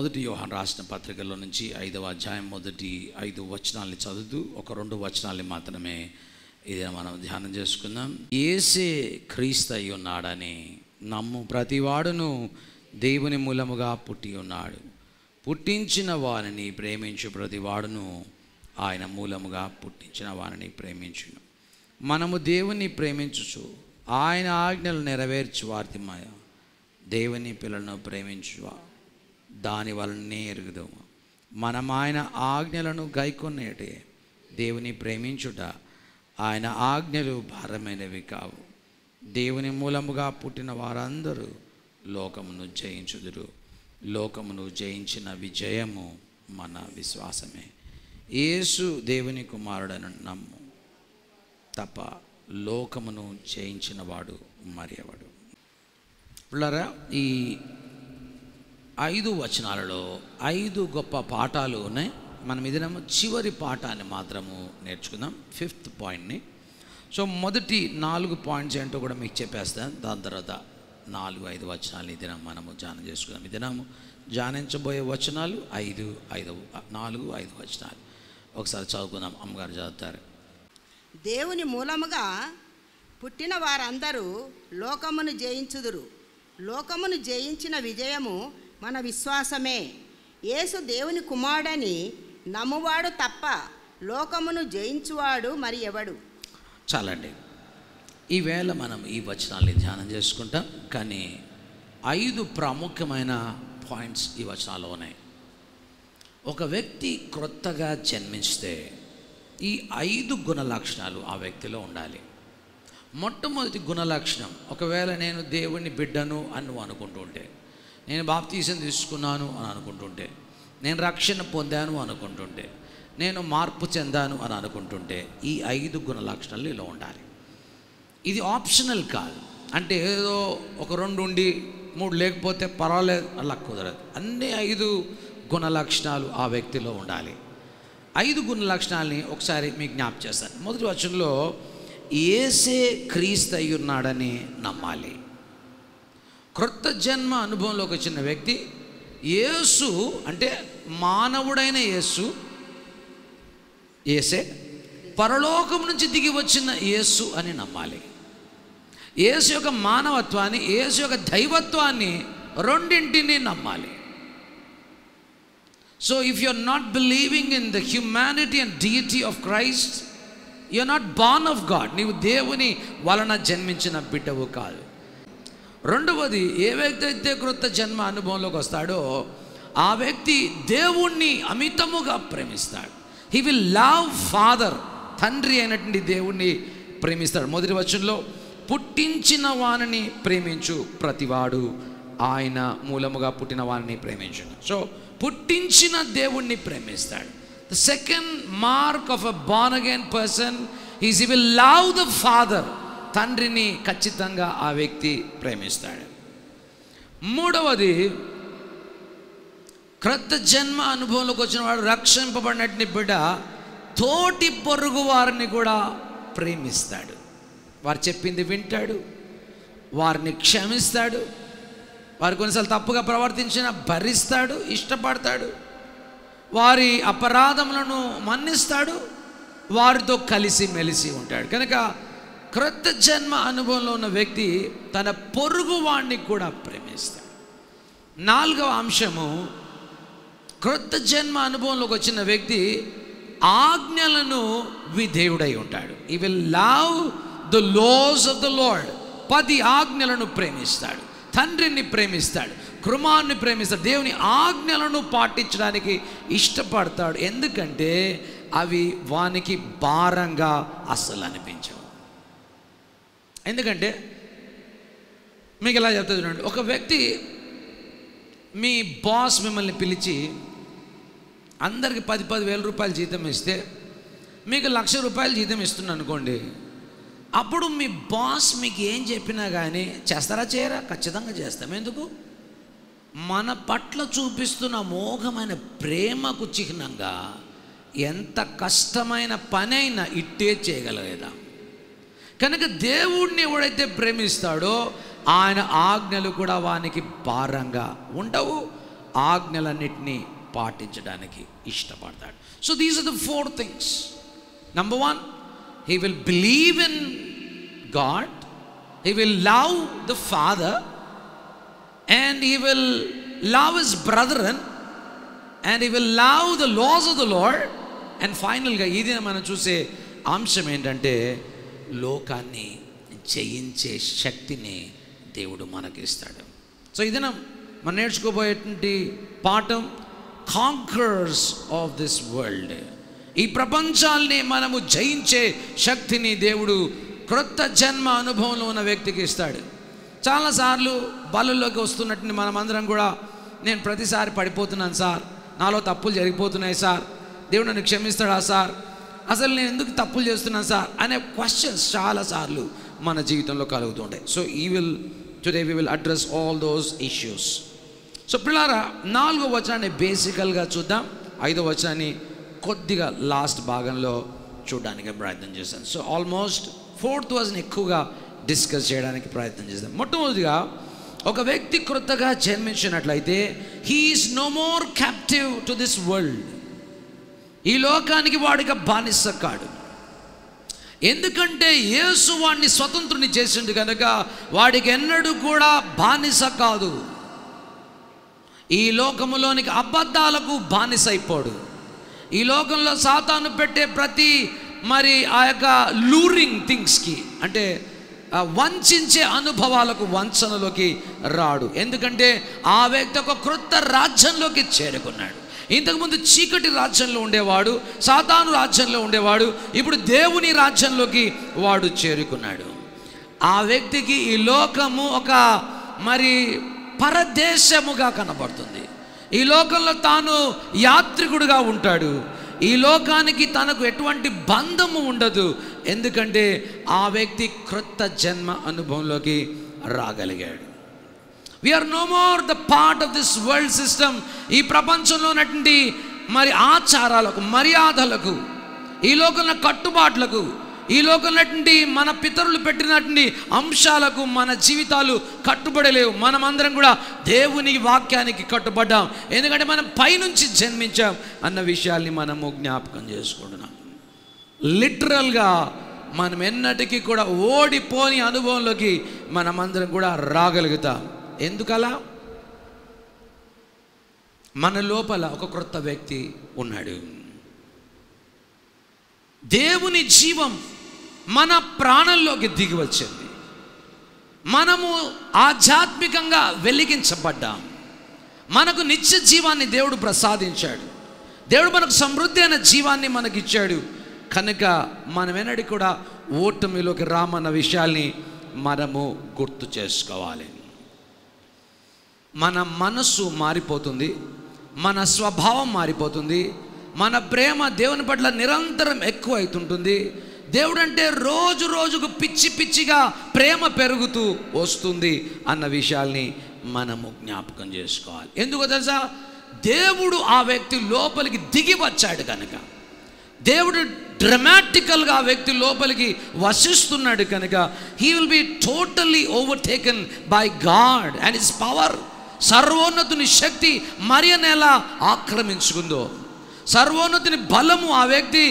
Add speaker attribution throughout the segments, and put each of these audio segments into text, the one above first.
Speaker 1: మొదటి యోహాను రాసిన పత్రికలో నుంచి 5వ అధ్యాయం మొదటి 5 వచనాల్ని చదువుతూ ఒక 2 వచనాల్ని మాత్రమే ఇది మనం ధ్యానం చేసుకుందాం. యేసే క్రీస్తు అయి ఉన్నాడని నమ్ము ప్రతివాడును దేవుని మూలముగా పుట్టి ఉన్నాడు. పుట్టించిన వారిని ప్రేమించు ప్రతివాడును ఆయన మూలముగా పుట్టించిన వారిని ప్రేమించును. మనము దేవుని ప్రేమించుచు ఆయన ఆజ్ఞలు నెరవేర్చు వారిమయ దేవుని పిల్లలను ప్రేమించు దాని వలనే ఎరుగుదాము. మనం ఆయన ఆజ్ఞలను గైకొనేటే దేవుని ప్రేమించుట. ఆయన ఆజ్ఞలు భారమైనవి కావు. దేవుని మూలముగా పుట్టిన వారందరూ లోకమును జయించుదురు. లోకమును జయించిన విజయము మన విశ్వాసమే. యేసు దేవుని కుమారుడని నమ్ము తప్ప లోకమును జయించిన వాడు మరి ఎవడు. పిల్లరా, ఈ 5 వచనాలలో 5 గొప్ప పాఠాలు ఉన్నాయి. మనం ఇదినము చివరి పాఠాన్ని మాత్రము నేర్చుకుందాం, 5th పాయింట్ని. సో మొదటి 4 పాయింట్స్ ఏంటో కూడా మీకు చెప్పేస్తాను. దాని తర్వాత 4-5 వచనాలు ఈ దినం మనము ధ్యానం చేసుకుందాం. ఈ దినము ధ్యానించబోయే వచనాలు 4-5 వచనాలు ఒకసారి చదువుకుందాం. అమ్మగారు చదువుతారు.
Speaker 2: దేవుని మూలముగా పుట్టిన వారందరూ లోకమును జయించుదురు. లోకమును జయించిన విజయము మన విశ్వాసమే. యేసు దేవుని కుమారుడని నమ్మువాడు తప్ప లోకమును జయించువాడు మరి ఎవడు.
Speaker 1: చాలండి, ఈవేళ మనం ఈ వచనాల్ని ధ్యానం చేసుకుంటాం. కానీ 5 ప్రాముఖ్యమైన పాయింట్స్ ఈ వచనాల్లో ఉన్నాయి. ఒక వ్యక్తి క్రొత్తగా జన్మిస్తే ఈ 5 గుణ లక్షణాలు ఆ వ్యక్తిలో ఉండాలి. మొట్టమొదటి గుణ లక్షణం, ఒకవేళ నేను దేవుని బిడ్డను అని నువ్వు అనుకుంటుంటే, నేను బాప్తీసం తీసుకున్నాను అని అనుకుంటుంటే, నేను రక్షణ పొందాను అనుకుంటుంటే, నేను మార్పు చెందాను అని అనుకుంటుంటే, ఈ 5 గుణ లక్షణాలు ఇలా ఉండాలి. ఇది ఆప్షనల్ కాదు. అంటే ఏదో ఒక 2 ఉండి 3 లేకపోతే పర్వాలేదు అలా కుదరదు. అన్ని 5 గుణ లక్షణాలు ఆ వ్యక్తిలో ఉండాలి. 5 గుణ లక్షణాలని ఒకసారి మీకు జ్ఞాపకం చేస్తాను. మొదటి వచనంలో యేసే క్రీస్తు అయి ఉన్నాడని నమ్మాలి. క్రొత్త జన్మ అనుభవంలోకి వచ్చిన వ్యక్తి యేసు అంటే మానవుడైన యేసే పరలోకం నుంచి దిగి వచ్చిన యేసు అని నమ్మాలి. యేసు యొక్క మానవత్వాన్ని, యేసు యొక్క దైవత్వాన్ని రెండింటిని నమ్మాలి. So if you're not believing in the humanity and deity of Christ, you're not born of God. నీవు దేవుని వలన జన్మించిన బిడ్డవు కాదు. రెండవది, ఏ వ్యక్తి అయితే క్రొత్త జన్మ అనుభవంలోకి వస్తాడో ఆ వ్యక్తి దేవుణ్ణి అమితముగా ప్రేమిస్తాడు. హీ విల్ లవ్ ఫాదర్, తండ్రి అయినటువంటి దేవుణ్ణి ప్రేమిస్తాడు. మొదటి వచనంలో పుట్టించిన వానిని ప్రేమించు ప్రతివాడు ఆయన మూలముగా పుట్టిన వానిని ప్రేమించును. సో పుట్టించిన దేవుణ్ణి ప్రేమిస్తాడు. The second mark of a born again person is he will love the father. తండ్రిని ఖచ్చితంగా ఆ వ్యక్తి ప్రేమిస్తాడు. మూడవది, క్రొత్త జన్మ అనుభవంలోకి వచ్చిన వాడు, రక్షింపబడినటువంటి బిడ్డ తోటి పొరుగు వారిని కూడా ప్రేమిస్తాడు. వారు చెప్పింది వింటాడు, వారిని క్షమిస్తాడు, వారు కొన్నిసార్లు తప్పుగా ప్రవర్తించిన భరిస్తాడు, ఇష్టపడతాడు, వారి అపరాధములను మన్నిస్తాడు, వారితో కలిసి మెలిసి ఉంటాడు. కనుక క్రొత్త జన్మ అనుభవంలో ఉన్న వ్యక్తి తన పొరుగు వాడిని కూడా ప్రేమిస్తాడు. 4వ అంశము, క్రొత్త జన్మ అనుభవంలోకి వచ్చిన వ్యక్తి ఆజ్ఞలను విధేయుడై ఉంటాడు. He will love the laws of the lord. 10 ఆజ్ఞలను ప్రేమిస్తాడు, తండ్రిని ప్రేమిస్తాడు, కుమారుని ప్రేమిస్తాడు, దేవుని ఆజ్ఞలను పాటించడానికి ఇష్టపడతాడు. ఎందుకంటే అవి వానికి భారంగా అస్సలు అనిపించవు. ఎందుకంటే మీకు ఎలా చెప్తా చూడండి, ఒక వ్యక్తి, మీ బాస్ మిమ్మల్ని పిలిచి అందరికి 10,000 రూపాయలు జీతం ఇస్తే మీకు 1,00,000 రూపాయలు జీతం ఇస్తున్నాను అనుకోండి. అప్పుడు మీ బాస్ మీకు ఏం చెప్పినా కానీ చేస్తారా చేయరా? ఖచ్చితంగా చేస్తాం. ఎందుకు? మన పట్ల చూపిస్తున్న అమోఘమైన ప్రేమకు చిహ్నంగా ఎంత కష్టమైన పనైనా ఇట్టే చేయగలిగేదా. కనుక దేవుణ్ణి ఎవడైతే ప్రేమిస్తాడో ఆయన ఆజ్ఞలు కూడా వానికి భారంగా ఉండవు, ఆజ్ఞలన్నిటినీ పాటించడానికి ఇష్టపడతాడు. So these are the 4 things. Number 1, he will believe in God, he will love the Father, and he will love his brethren, and he will love the laws of the Lord. And finally ఇది మనం చూసే అంశం ఏంటంటే లోకాన్ని జయించే శక్తిని దేవుడు మనకిస్తాడు. So ఇది మనం నేర్చుకోబోయేటువంటి పాఠం, కాంకర్స్ ఆఫ్ దిస్ వరల్డ్. ఈ ప్రపంచాల్ని మనము జయించే శక్తిని దేవుడు క్రొత్త జన్మ అనుభవంలో ఉన్న వ్యక్తికి ఇస్తాడు. చాలాసార్లు బలుల్లోకి వస్తున్నట్టు మనమందరం కూడా, నేను ప్రతిసారి పడిపోతున్నాను సార్, నాలో తప్పులు జరిగిపోతున్నాయి సార్, దేవుడు నన్ను క్షమిస్తాడా సార్, అసలు నేను ఎందుకు తప్పులు చేస్తున్నాను సార్ అనే క్వశ్చన్స్ చాలాసార్లు మన జీవితంలో కలుగుతుంటాయి. So today we will address all those issues. So పిల్లారా, 4వ వచనాన్ని బేసికల్గా చూద్దాం, 5వ వచనాన్ని కొద్దిగా లాస్ట్ భాగంలో చూడడానికి ప్రయత్నం చేశాను. సో ఆల్మోస్ట్ 4th వచనం ఎక్కువగా డిస్కస్ చేయడానికి ప్రయత్నం చేద్దాం. మొట్టమొదటిగా, ఒక వ్యక్తి క్రొత్తగా జన్మించినట్లయితే he is no more captive to this world. ఈ లోకానికి వాడికి బానిస కాడు. ఎందుకంటే యేసు వాడిని స్వతంత్రుని చేసిండు కనుక వాడికి ఎన్నడూ కూడా బానిస కాదు. ఈ లోకములోనికి అబద్ధాలకు బానిస అయిపోడు. ఈ లోకంలో సాతాను పెట్టే ప్రతి ఆ యొక్క లూరింగ్ థింగ్స్కి, అంటే వంచే అనుభవాలకు, వంచనలోకి రాడు. ఎందుకంటే ఆ వ్యక్తి ఒక క్రొత్త రాజ్యంలోకి చేరుకున్నాడు. ఇంతకుముందు చీకటి రాజ్యంలో ఉండేవాడు, సాతాను రాజ్యంలో ఉండేవాడు, ఇప్పుడు దేవుని రాజ్యంలోకి వాడు చేరుకున్నాడు. ఆ వ్యక్తికి ఈ లోకము ఒక పరదేశముగా కనబడుతుంది. ఈ లోకంలో తాను యాత్రికుడుగా ఉంటాడు. ఈ లోకానికి తనకు ఎటువంటి బంధము ఉండదు. ఎందుకంటే ఆ వ్యక్తి క్రొత్త జన్మ అనుభవంలోకి రాగలిగాడు. We are no more the part of this world system. ఈ ప్రపంచంలో ఉన్నటువంటి ఆచారాలకు, మర్యాదలకు, ఈ లోకంలో కట్టుబాట్లకు, ఈ లోకంలో మన పితరులు పెట్టినటువంటి అంశాలకు మన జీవితాలు కట్టుబడలేవు. మనమందరం కూడా దేవుని వాక్యానికి కట్టుబడ్డాం. ఎందుకంటే మనం పైనుంచి జన్మించాం అన్న విషయాల్ని మనము జ్ఞాపకం చేసుకుంటున్నాం. లిటరల్గా మనం ఎన్నటికీ కూడా ఓడిపోని అనుభవంలోకి మనమందరం కూడా రాగలుగుతాం. ఎందుకలా? మన లోపల ఒక క్రొత్త వ్యక్తి ఉన్నాడు. దేవుని జీవం మన ప్రాణంలోకి దిగి వచ్చింది. మనము ఆధ్యాత్మికంగా వెలిగించబడ్డాం. మనకు నిత్య జీవాన్ని దేవుడు ప్రసాదించాడు. దేవుడు మనకు సమృద్ధి అయిన జీవాన్ని మనకిచ్చాడు. కనుక మనం ఎన్నడూ కూడా ఓటమిలోకి రామన్న విషయాల్ని మనము గుర్తు చేసుకోవాలి. మన మనస్సు మారిపోతుంది, మన స్వభావం మారిపోతుంది, మన ప్రేమ దేవుని పట్ల నిరంతరం ఎక్కువ అవుతుంటుంది. దేవుడు అంటే రోజు రోజుకు పిచ్చి పిచ్చిగా ప్రేమ పెరుగుతూ వస్తుంది అన్న విషయాల్ని మనము జ్ఞాపకం చేసుకోవాలి. ఎందుకో తెలుసా? దేవుడు ఆ వ్యక్తి లోపలికి దిగి వచ్చాడు కనుక, దేవుడు డ్రమాటికల్గా ఆ వ్యక్తి లోపలికి వసిస్తున్నాడు కనుక he will be totally overtaken by God and his power. సర్వోన్నతుని శక్తి మరియను ఎలా ఆక్రమించుకుందో, సర్వోన్నతుని బలము ఆ వ్యక్తి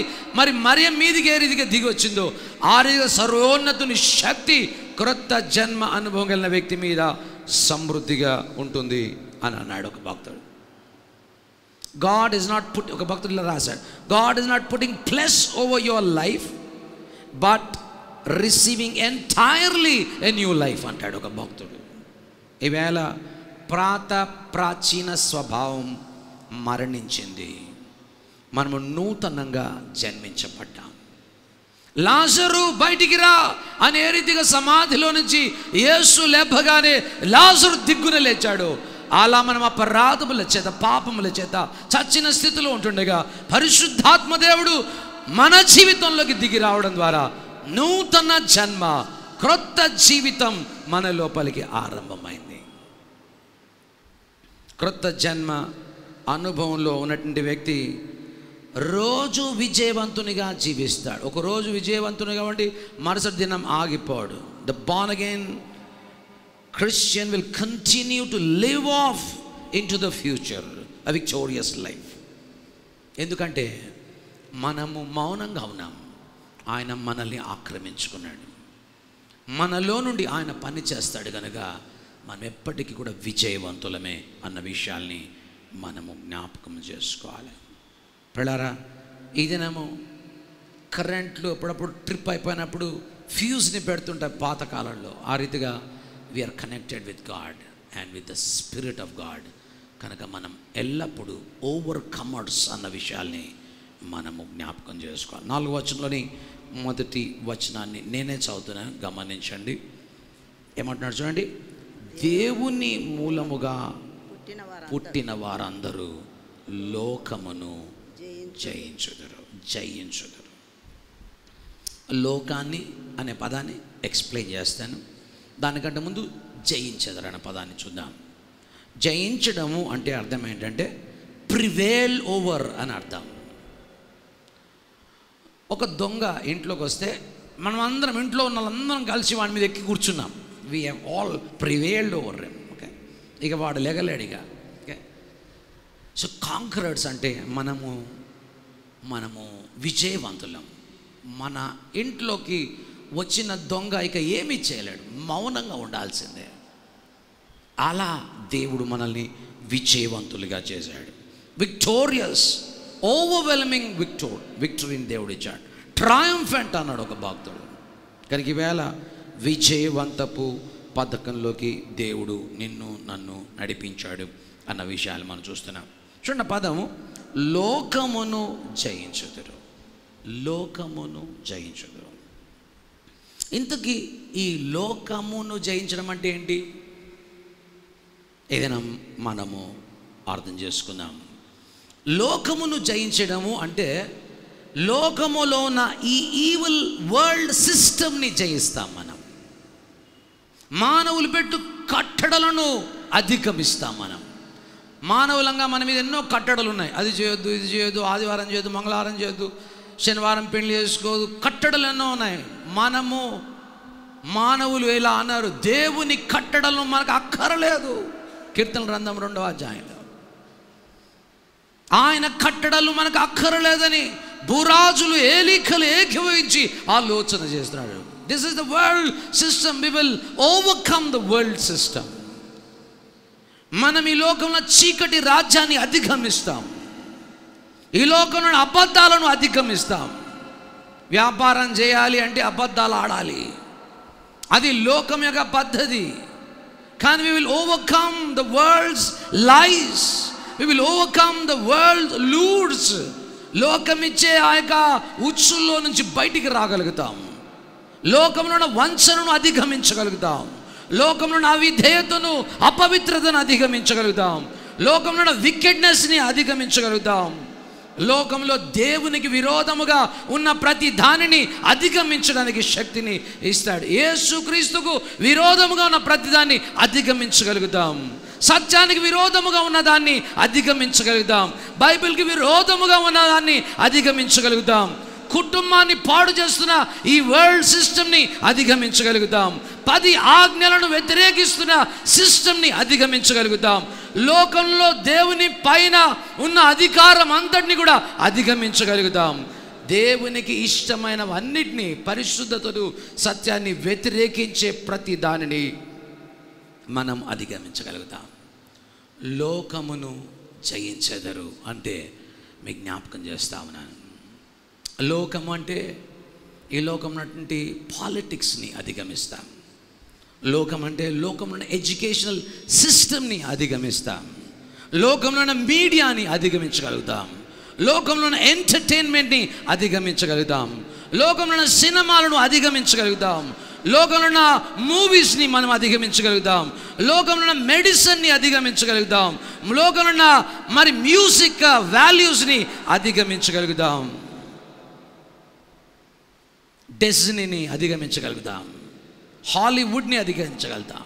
Speaker 1: మరియ మీదికి ఏ రీతిగా దిగి వచ్చిందో ఆ రీతిగా సర్వోన్నతుని శక్తి క్రొత్త జన్మ అనుభవం కలిగిన వ్యక్తి మీద సమృద్ధిగా ఉంటుంది అని అన్నాడు ఒక భక్తుడు. గాడ్ ఈజ్ నాట్ ఒక భక్తుడిలో రాశాడు, God is not putting plus over your life but receiving entirely a new life అంటాడు ఒక భక్తుడు. ఈవేళ ప్రాచీన స్వభావం మరణించింది, మనము నూతనంగా జన్మించబడ్డాం. లాజరు బయటికి రా అని ఏ రీతిగా సమాధిలో నుంచి యేసు లేపగానే లాజరు దిగ్గున లేచాడు, అలా మనం అపరాధముల చేత, పాపముల చేత చచ్చిన స్థితిలో ఉంటుండగా పరిశుద్ధాత్మ దేవుడు మన జీవితంలోకి దిగి రావడం ద్వారా నూతన జన్మ, క్రొత్త జీవితం మన లోపలికి ఆరంభమైంది. క్రొత్త జన్మ అనుభవంలో ఉన్నటువంటి వ్యక్తి రోజు విజయవంతునిగా జీవిస్తాడు. ఒక రోజు విజయవంతునిగా ఉండి మరుసటి దినం ఆగిపోడు. The born again Christian will continue to live off into the future a victorious life. ఎందుకంటే మనము మౌనంగా ఉన్నాం, ఆయన మనల్ని ఆక్రమించుకున్నాడు. మనలో నుండి ఆయన పని చేస్తాడు కనుక మనం ఎప్పటికీ కూడా విజయవంతులమే అన్న విషయాల్ని మనము జ్ఞాపకం చేసుకోవాలి. పిల్లరా, ఈ దినము కరెంట్లు అప్పుడప్పుడు ట్రిప్ అయిపోయినప్పుడు ఫ్యూజ్ని పెడుతుంటారు పాతకాలంలో. ఆ రీతిగా we are connected with God and with the spirit of God. కనుక మనం ఎల్లప్పుడూ ఓవర్కమర్స్ అన్న విషయాల్ని మనము జ్ఞాపకం చేసుకోవాలి. 4వ వచనంలోని మొదటి వచనాన్ని నేనే చదువుతున్నా, గమనించండి. ఏమంటున్నాడు చూడండి. దేవుని మూలముగా పుట్టిన వారందరూ లోకమును జయించుదురు. లోకాన్ని అనే పదాన్ని ఎక్స్ప్లెయిన్ చేస్తాను. దానికంటే ముందు జయించెదరు అనే పదాన్ని చూద్దాం. జయించడము అంటే అర్థం ఏంటంటే ప్రివేల్ ఓవర్ అని అర్థం. ఒక దొంగ ఇంట్లోకి వస్తే మనం అందరం, ఇంట్లో ఉన్న వాళ్ళందరం కలిసి వాడి మీద ఎక్కి కూర్చున్నాం. We have all prevailed over him. Okay, ఇక వాడు లెగలేడు ఇక. ఓకే, సో కాంకరర్స్ అంటే మనము విజయవంతులం. మన ఇంట్లోకి వచ్చిన దొంగ ఇక ఏమీ చేయలేడు, మౌనంగా ఉండాల్సిందే. అలా దేవుడు మనల్ని విజయవంతులుగా చేశాడు. విక్టోరియస్, ఓవర్వెల్మింగ్ విక్టరీని దేవుడు ఇచ్చాడు. ట్రయంఫెంట్ అన్నాడు ఒక భక్తుడు. కనుక ఈవేళ విజయవంతపు పథకంలోకి దేవుడు నన్ను నడిపించాడు అన్న విషయాలు మనం చూస్తున్నాం. చూడండి, పదము లోకమును జయించుదురు. లోకమును జయించుదురు. ఇంతకీ ఈ లోకమును జయించడం అంటే ఏంటి? ఏదైనా మనము అర్థం చేసుకుందాం. లోకమును జయించడము అంటే లోకములో ఉన్న ఈ ఈవిల్ వరల్డ్ సిస్టమ్ని జయిస్తాం మనం. మానవులు పెట్టు కట్టడలను అధిగమిస్తాం మనం. మానవులంగా మన మీద ఎన్నో కట్టడలు ఉన్నాయి. అది చేయొద్దు, ఇది చేయొద్దు, ఆదివారం చేయొద్దు, మంగళవారం చేయొద్దు, శనివారం పెళ్లి చేసుకోదు, కట్టడలు ఎన్నో ఉన్నాయి. మానవులు ఎలా అన్నారు, దేవుని కట్టడలు మనకు అక్కరలేదు. కీర్తన గ్రంథం 2వ అధ్యాయంలో ఆయన కట్టడలు మనకు అక్కరలేదని భూరాజులు ఏలికలు ఏకీభవించి ఆలోచన చేస్తున్నాడు. This is the world system. We will overcome the world system. మనం ఈ లోకంలో చీకటి రాజ్యాన్ని అధిగమిస్తాం. ఈ లోకంలో అబద్ధాలను అధిగమిస్తాం. వ్యాపారం చేయాలి అంటే అబద్ధాలు ఆడాలి, అది లోకం యొక్క పద్ధతి. కానీ we will overcome the world's lies. We will overcome the world lures. లోకమిచ్చే ఆ యొక్క ఉచ్చుల్లో నుంచి బయటికి రాగలుగుతాం. లోకంలో ఉన్న వంచనను అధిగమించగలుగుతాం. లోకంలో ఉన్న అవిధేయతను, అపవిత్రతను అధిగమించగలుగుతాం. లోకంలో ఉన్న వికెడ్నెస్ని అధిగమించగలుగుతాం. లోకంలో దేవునికి విరోధముగా ఉన్న ప్రతి దానిని అధిగమించడానికి శక్తిని ఇస్తాడు. యేసుక్రీస్తుకు విరోధముగా ఉన్న ప్రతి దాన్ని అధిగమించగలుగుతాం. సత్యానికి విరోధముగా ఉన్నదాన్ని అధిగమించగలుగుతాం. బైబిల్కి విరోధముగా ఉన్నదాన్ని అధిగమించగలుగుతాం. కుటుంబాన్ని పాడు చేస్తున్న ఈ వరల్డ్ సిస్టమ్ని అధిగమించగలుగుతాం. 10 ఆజ్ఞలను వ్యతిరేకిస్తున్న సిస్టమ్ని అధిగమించగలుగుతాం. లోకంలో దేవుని పైన ఉన్న అధికారం అంతటిని కూడా అధిగమించగలుగుతాం. దేవునికి ఇష్టమైనవన్నిటినీ, పరిశుద్ధతను, సత్యాన్ని వ్యతిరేకించే ప్రతి దానిని మనం అధిగమించగలుగుతాం. లోకమును జయించెదరు అంటే మీ జ్ఞాపకం చేస్తా ఉన్నాను. లోకం అంటే ఈ లోకంలో పాలిటిక్స్ని అధిగమిస్తాం. లోకం అంటే లోకంలో ఎడ్యుకేషనల్ సిస్టమ్ని అధిగమిస్తాం. లోకంలో మీడియాని అధిగమించగలుగుతాం. లోకంలో ఎంటర్టైన్మెంట్ని అధిగమించగలుగుతాం. లోకంలో సినిమాలను అధిగమించగలుగుతాం. లోకంలో మూవీస్ని మనం అధిగమించగలుగుతాం. లోకంలో మెడిసిన్ని అధిగమించగలుగుతాం. లోకంలో మరి మ్యూజిక్ వాల్యూస్ని అధిగమించగలుగుతాం. డెస్నీని అధిగమించగలుగుతాం. హాలీవుడ్ని అధిగమించగలుగుతాం.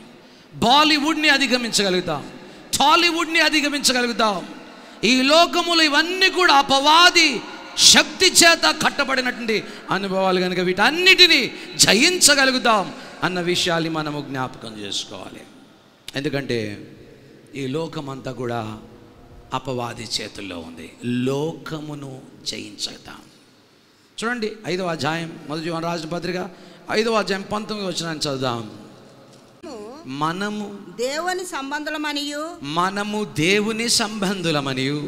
Speaker 1: బాలీవుడ్ని అధిగమించగలుగుతాం. టాలీవుడ్ని అధిగమించగలుగుతాం. ఈ లోకములు ఇవన్నీ కూడా అపవాది శక్తి చేత కట్టబడినటువంటి అనుభవాలు కనుక వీటన్నిటినీ జయించగలుగుతాం అన్న విషయాన్ని మనము జ్ఞాపకం చేసుకోవాలి. ఎందుకంటే ఈ లోకమంతా కూడా అపవాది చేతుల్లో ఉంది. లోకమును జయించగలం. చూడండి 5వ అధ్యాయం, మొదటి యోహాను రాసిన పత్రిక 5వ అధ్యాయం 19వ వచనాన్ని చదువుదాం. మనము
Speaker 2: దేవుని సంబంధులమనియు,
Speaker 1: మనము దేవుని సంబంధులమనియు,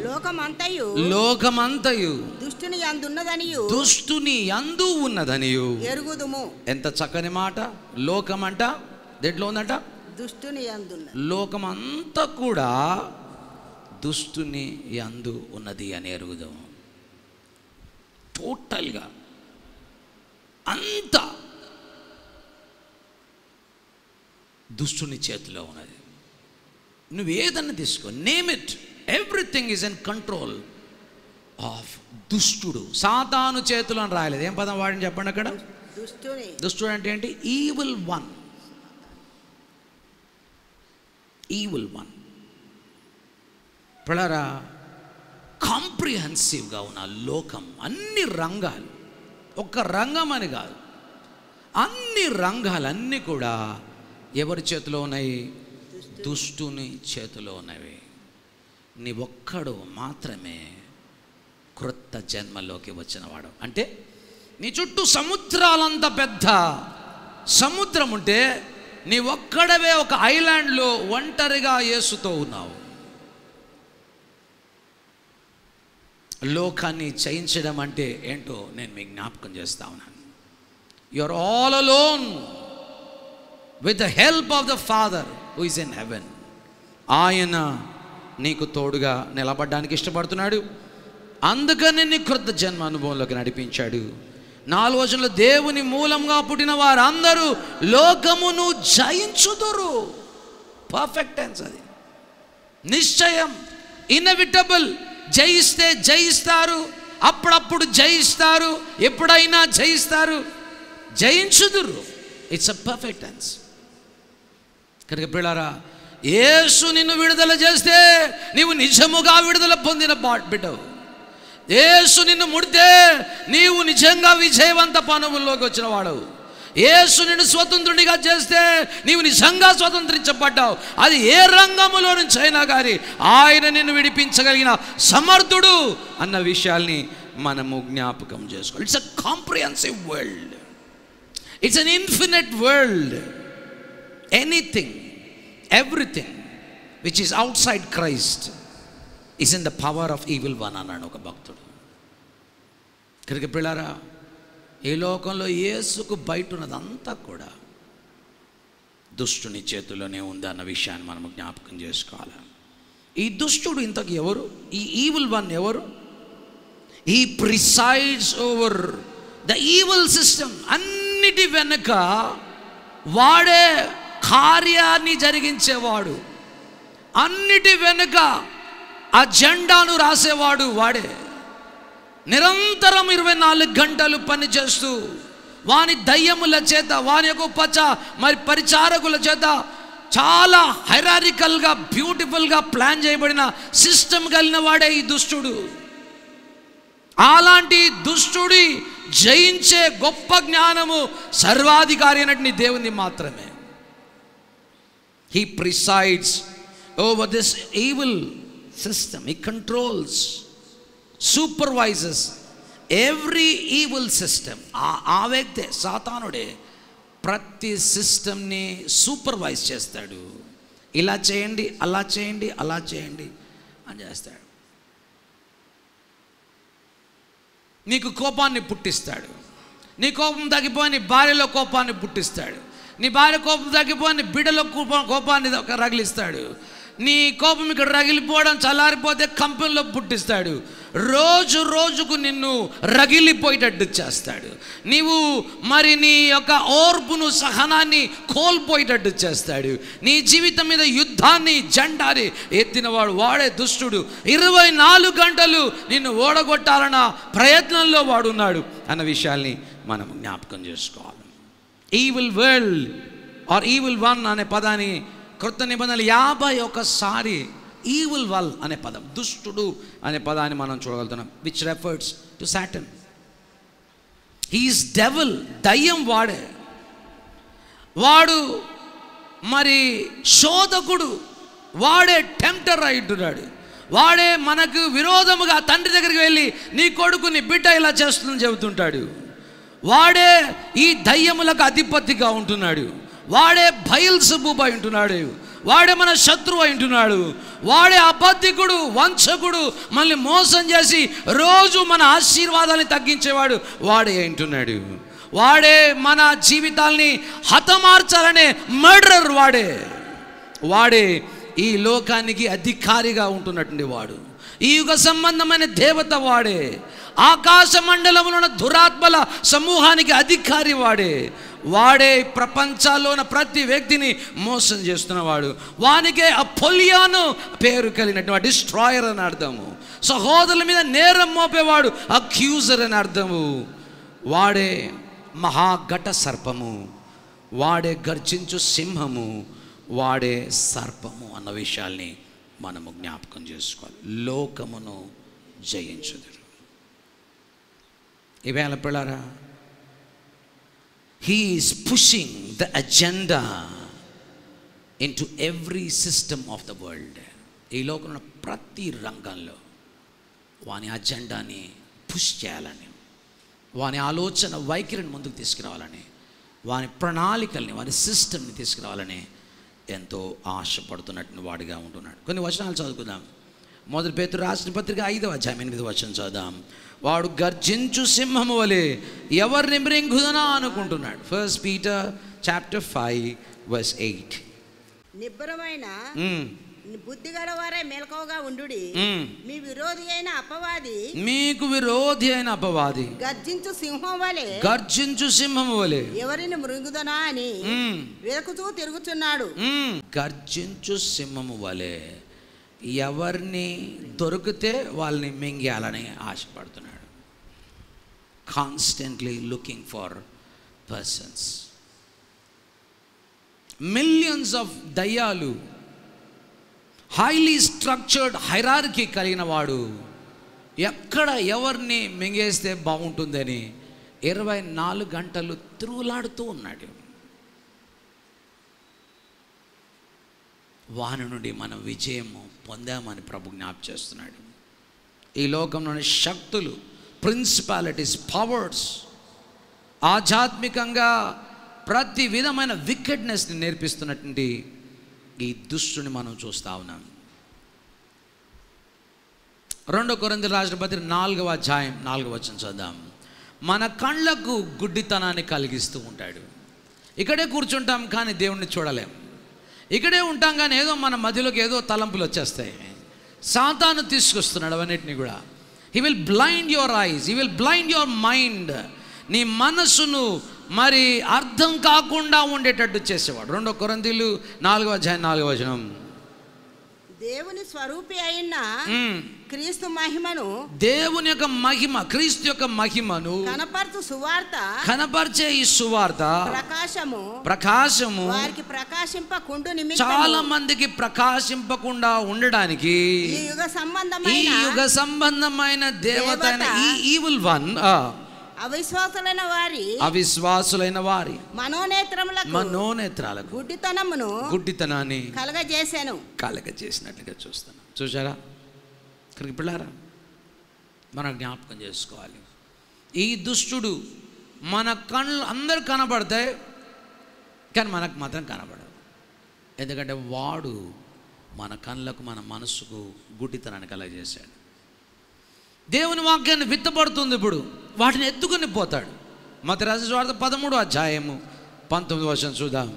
Speaker 1: లోకమంతయు
Speaker 2: దుష్టుని యందున్నదనియు,
Speaker 1: దుష్టుని యందు ఉన్నదనియు
Speaker 2: ఎరుగుదుము.
Speaker 1: ఎంత చక్కని మాట. లోకమంట దేంట్లో ఉందంట?
Speaker 2: దుష్టుని యందున్నది.
Speaker 1: లోకమంతా కూడా దుష్టుని యందు ఉన్నది అని ఎరుగుదాము. టోటల్గా అంతా దుష్టుని చేతిలో ఉన్నది. నువ్వు ఏదన్నా తీసుకో, name it, everything is in control of దుష్టుడు. సాతాను చేతులు అని రాయలేదు. ఏం పదం వాడిని చెప్పండి అక్కడ? దుష్టుడు అంటే ఏంటి? Evil one. Evil one. పిల్లరా, కాంప్రిహెన్సివ్గా ఉన్న లోకం, అన్ని రంగాలు, ఒక్క రంగం అని కాదు, అన్ని రంగాలన్నీ కూడా ఎవరి చేతిలో ఉన్నాయి? దుష్టుని చేతిలో ఉన్నవి. నీ ఒక్కడు మాత్రమే క్రొత్త జన్మలోకి వచ్చినవాడు. అంటే నీ చుట్టూ సముద్రాలంత పెద్ద సముద్రం ఉంటే నీ ఒక్కడవే ఒక ఐలాండ్లో ఒంటరిగా యేసుతో ఉన్నావు. లోకాన్ని జయించడం అంటే ఏంటో నేను మీకు జ్ఞాపకం చేస్తా ఉన్నాను. You are all alone with the help of the Father who is in heaven. ఆయన నీకు తోడుగా నిలబడడానికి ఇష్టపడుతున్నాడు. అందుకని నీ క్రొత్త జన్మ అనుభవంలోకి నడిపించాడు. 4 వచనంలో దేవుని మూలంగా పుట్టిన వారందరూ లోకమును జయించుదురు. పర్ఫెక్ట్ టెన్స్ అది. నిశ్చయం, ఇన్ఎవిటబుల్. జయిస్తే జయిస్తారు, అప్పుడప్పుడు జయిస్తారు, ఎప్పుడైనా జయిస్తారు, జయించుదురు. It's a perfect tense. కనుక పిల్లారా, యేసు నిన్ను విడుదల చేస్తే నీవు నిజముగా విడుదల పొందిన బిడ్డవు. యేసు నిన్ను ముడితే నీవు నిజంగా విజయవంత పనుల్లోకి వచ్చిన వాడవు. యేసు నిన్ను స్వతంత్రుడిగా చేస్తే నీవు నిజంగా స్వతంత్రించబడ్డావు. అది ఏ రంగములో నుంచి అయినా కానీ ఆయన నిన్ను విడిపించగలిగిన సమర్థుడు అన్న విషయాల్ని మనము జ్ఞాపకం చేసుకోవాలి. It's a comprehensive world. It's an infinite world. Anything, everything which is outside Christ is in the power of evil one అన్నాడు ఒక భక్తుడు. కనుక పిల్లారా, ఈ లోకంలో యేసుకు బయట ఉన్నదంతా కూడా దుష్టుని చేతుల్లోనే ఉంది అన్న విషయాన్ని మనం జ్ఞాపకం చేసుకోవాలి. ఈ దుష్టుడు ఇంతకు ఎవరు? ఈ ఈవిల్ వన్ ఎవరు? He presides over the evil system. అన్నిటి వెనుక వాడే కార్యాన్ని జరిగించేవాడు. అన్నిటి వెనుక అజెండాను రాసేవాడు వాడే. నిరంతరం 24 గంటలు పనిచేస్తూ వాని దయ్యముల చేత, వాని యొక్క పరిచారకుల చేత చాలా హైరారికల్గా, బ్యూటిఫుల్గా ప్లాన్ చేయబడిన సిస్టమ్ కలిగిన వాడే ఈ దుష్టుడు. అలాంటి దుష్టుడి జయించే గొప్ప జ్ఞానము, సర్వాధికారి అయినటువంటి దేవుని మాత్రమే. He presides over this evil system. He controls, supervises every evil system. ఆ వ్యక్తే, సాతానుడే ప్రతి సిస్టమ్ని సూపర్వైజ్ చేస్తాడు. ఇలా చేయండి, అలా చేయండి, అలా చేయండి అని చేస్తాడు. నీకు కోపాన్ని పుట్టిస్తాడు. నీ కోపం తగ్గిపోయి నీ భార్యలో కోపాన్ని పుట్టిస్తాడు. నీ భార్య కోపం తగ్గిపోయి నీ బిడ్డలో కోపాన్ని రగిలిస్తాడు. నీ కోపం ఇక్కడ రగిలిపోవడం చల్లారిపోతే కంపెనీలో పుట్టిస్తాడు. రోజు రోజుకు నిన్ను రగిలిపోయేటట్టు చేస్తాడు. నీవు మరి నీ యొక్క ఓర్పును, సహనాన్ని కోల్పోయేటట్టు చేస్తాడు. నీ జీవితం మీద యుద్ధాన్ని, జెండాని ఎత్తినవాడు వాడే దుష్టుడు. 24 గంటలు నిన్ను ఓడగొట్టాలన్న ప్రయత్నంలో వాడున్నాడు అన్న విషయాల్ని మనం జ్ఞాపకం చేసుకోవాలి. Evil world or evil one అనే పదాన్ని క్రొత్త నిబంధనలు 51 ఈవిల్ వల్ అనే పదం, దుష్టుడు అనే పదాన్ని మనం చూడగలుగుతున్నాం. Which refers to Satan. He is devil, దయ్యం వాడే. వాడు మరి శోధకుడు. వాడే టెంప్టర్ అయింటున్నాడు. వాడే మనకు విరోధముగా తండ్రి దగ్గరికి వెళ్ళి నీ కొడుకు నీ బిడ్డ ఇలా చేస్తుందని చెబుతుంటాడు. వాడే ఈ దయ్యములకు అధిపతిగా ఉంటున్నాడు. వాడే బయల్సెబూబు అయి ఉంటున్నాడు. వాడే మన శత్రువు అయి ఉంటున్నాడు. వాడే అబద్ధికుడు, వంచకుడు, మళ్ళీ మోసం చేసి రోజు మన ఆశీర్వాదాన్ని తగ్గించేవాడు వాడే అయి ఉంటున్నాడు. వాడే మన జీవితాల్ని హతమార్చాలనే మర్డరర్ వాడే ఈ లోకానికి అధికారిగా ఉంటున్నటువంటి వాడు. ఈ యుగ సంబంధమైన దేవత వాడే. ఆకాశ మండలంలో ఉన్న దురాత్మల సమూహానికి అధికారి వాడే ప్రపంచాల్లో ఉన్న ప్రతి వ్యక్తిని మోసం చేస్తున్నవాడు. వానికే అపోలియాను పేరు కలిగినటువంటి డిస్ట్రాయర్ అని అర్థము. సహోదరుల మీద నేరం మోపేవాడు అక్యూజర్ అని అర్థము. వాడే మహాఘట సర్పము, వాడే గర్జించు సింహము, వాడే సర్పము అన్న విషయాల్ని మనము జ్ఞాపకం చేసుకోవాలి. లోకమును జయించుదురు. ఈవేళ పిల్లరా, he is pushing the agenda into every system of the world. ఈ లోకంలో ప్రతి రంగంలో వాని అజెండాని పుష్ చేయాలని, వాని ఆలోచన వైఖరిని ముందుకు తీసుకురావాలని, వాని ప్రణాళికల్ని, వాని సిస్టమ్ని తీసుకురావాలని ఎంతో ఆశపడుతున్నట్టు వాడిగా ఉంటున్నాడు. కొన్ని వచనాలు చదువుకుందాం. మొదటి పేతురు రాసిన పత్రిక 5వ అధ్యాయం 8వ వచనం చదువుదాం. వాడు గర్జించు సింహము వలె ఎవరిని మృంగుదనా అనుకుంటున్నాడు. 1 Peter chapter 5 verse 8.
Speaker 2: నిబ్బరమైన బుద్ధిగల వారే మెలకువగా ఉండుడి. మీకు విరోధి అయిన అపవాది గర్జించు సింహము వలె ఎవరిని మృంగుదనా అని వెతుకుతూ తిరుగుతున్నాడు.
Speaker 1: గర్జించు సింహము వలె ఎవరిని దొరికితే వాళ్ళని మింగేయాలని ఆశపడుతున్నాడు. Constantly looking for persons. Millions of దయ్యాలు, హైలీ స్ట్రక్చర్డ్ హైరార్కీ కలిగిన వాడు ఎక్కడ ఎవరిని మింగేస్తే బాగుంటుందని 24 గంటలు తిరుగులాడుతూ ఉన్నాడు. వాని నుండి మనం విజయము పొందామని ప్రభు జ్ఞాపకం చేస్తున్నాడు. ఈ లోకంలోని శక్తులు, ప్రిన్సిపాలిటీస్, పవర్స్, ఆధ్యాత్మికంగా ప్రతి విధమైన వికెట్నెస్ని నేర్పిస్తున్నటువంటి ఈ దుష్టుని మనం చూస్తూ ఉన్నాం. 2 కొరింథీయులకు రాసిన పత్రిక 4వ అధ్యాయం 4వ వచనం చదువుదాం. మన కళ్ళకు గుడ్డితనాన్ని కలిగిస్తూ ఉంటాడు. ఇక్కడే కూర్చుంటాం కానీ దేవుణ్ణి చూడలేం. ఇక్కడే ఉంటాం కానీ ఏదో మన మధ్యలోకి ఏదో తలంపులు వచ్చేస్తాయి. సాతాను తీసుకొస్తున్నాడు అవన్నిటిని కూడా. He will blind your eyes, he will blind your mind. నీ మనస్సును మరి అర్థం కాకుండా ఉండేటట్టు చేసేవాడు. 2 కొరింథీయులు 4వ అధ్యాయం 4వ వచనం.
Speaker 2: దేవుని స్వరూపి అయిన క్రీస్తు మహిమను,
Speaker 1: దేవుని యొక్క మహిమ, క్రీస్తు యొక్క మహిమను కనపరిచే ఈ సువార్త ప్రకాశము
Speaker 2: వారికి ప్రకాశింపకుండు నిమిత్తము,
Speaker 1: చాలా మందికి ప్రకాశింపకుండా ఉండడానికి ఈ యుగ సంబంధమైన దేవత ఈ ఈవిల్ వన్ అవిశ్వాసులైన వారి మనోనేత్రాలకు గుడ్డితనాన్ని కలగజేసినట్లుగా చూస్తున్నాం. చూసారా? ఇక్కడికి పిల్లారా, మనం జ్ఞాపకం చేసుకోవాలి. ఈ దుష్టుడు మన కళ్ళు అందరు కనబడతాయి కానీ మనకు మాత్రం కనబడదు. ఎందుకంటే వాడు మన కళ్ళకు, మన మనస్సుకు గుడ్డితనాన్ని కలగజేశాడు. దేవుని వాక్యాన్ని విత్తబడుతుంది, ఇప్పుడు వాటిని ఎత్తుకొని పోతాడు. మత్తయి రాసిన సువార్త 13వ అధ్యాయము 19వ వచనం చూద్దాం.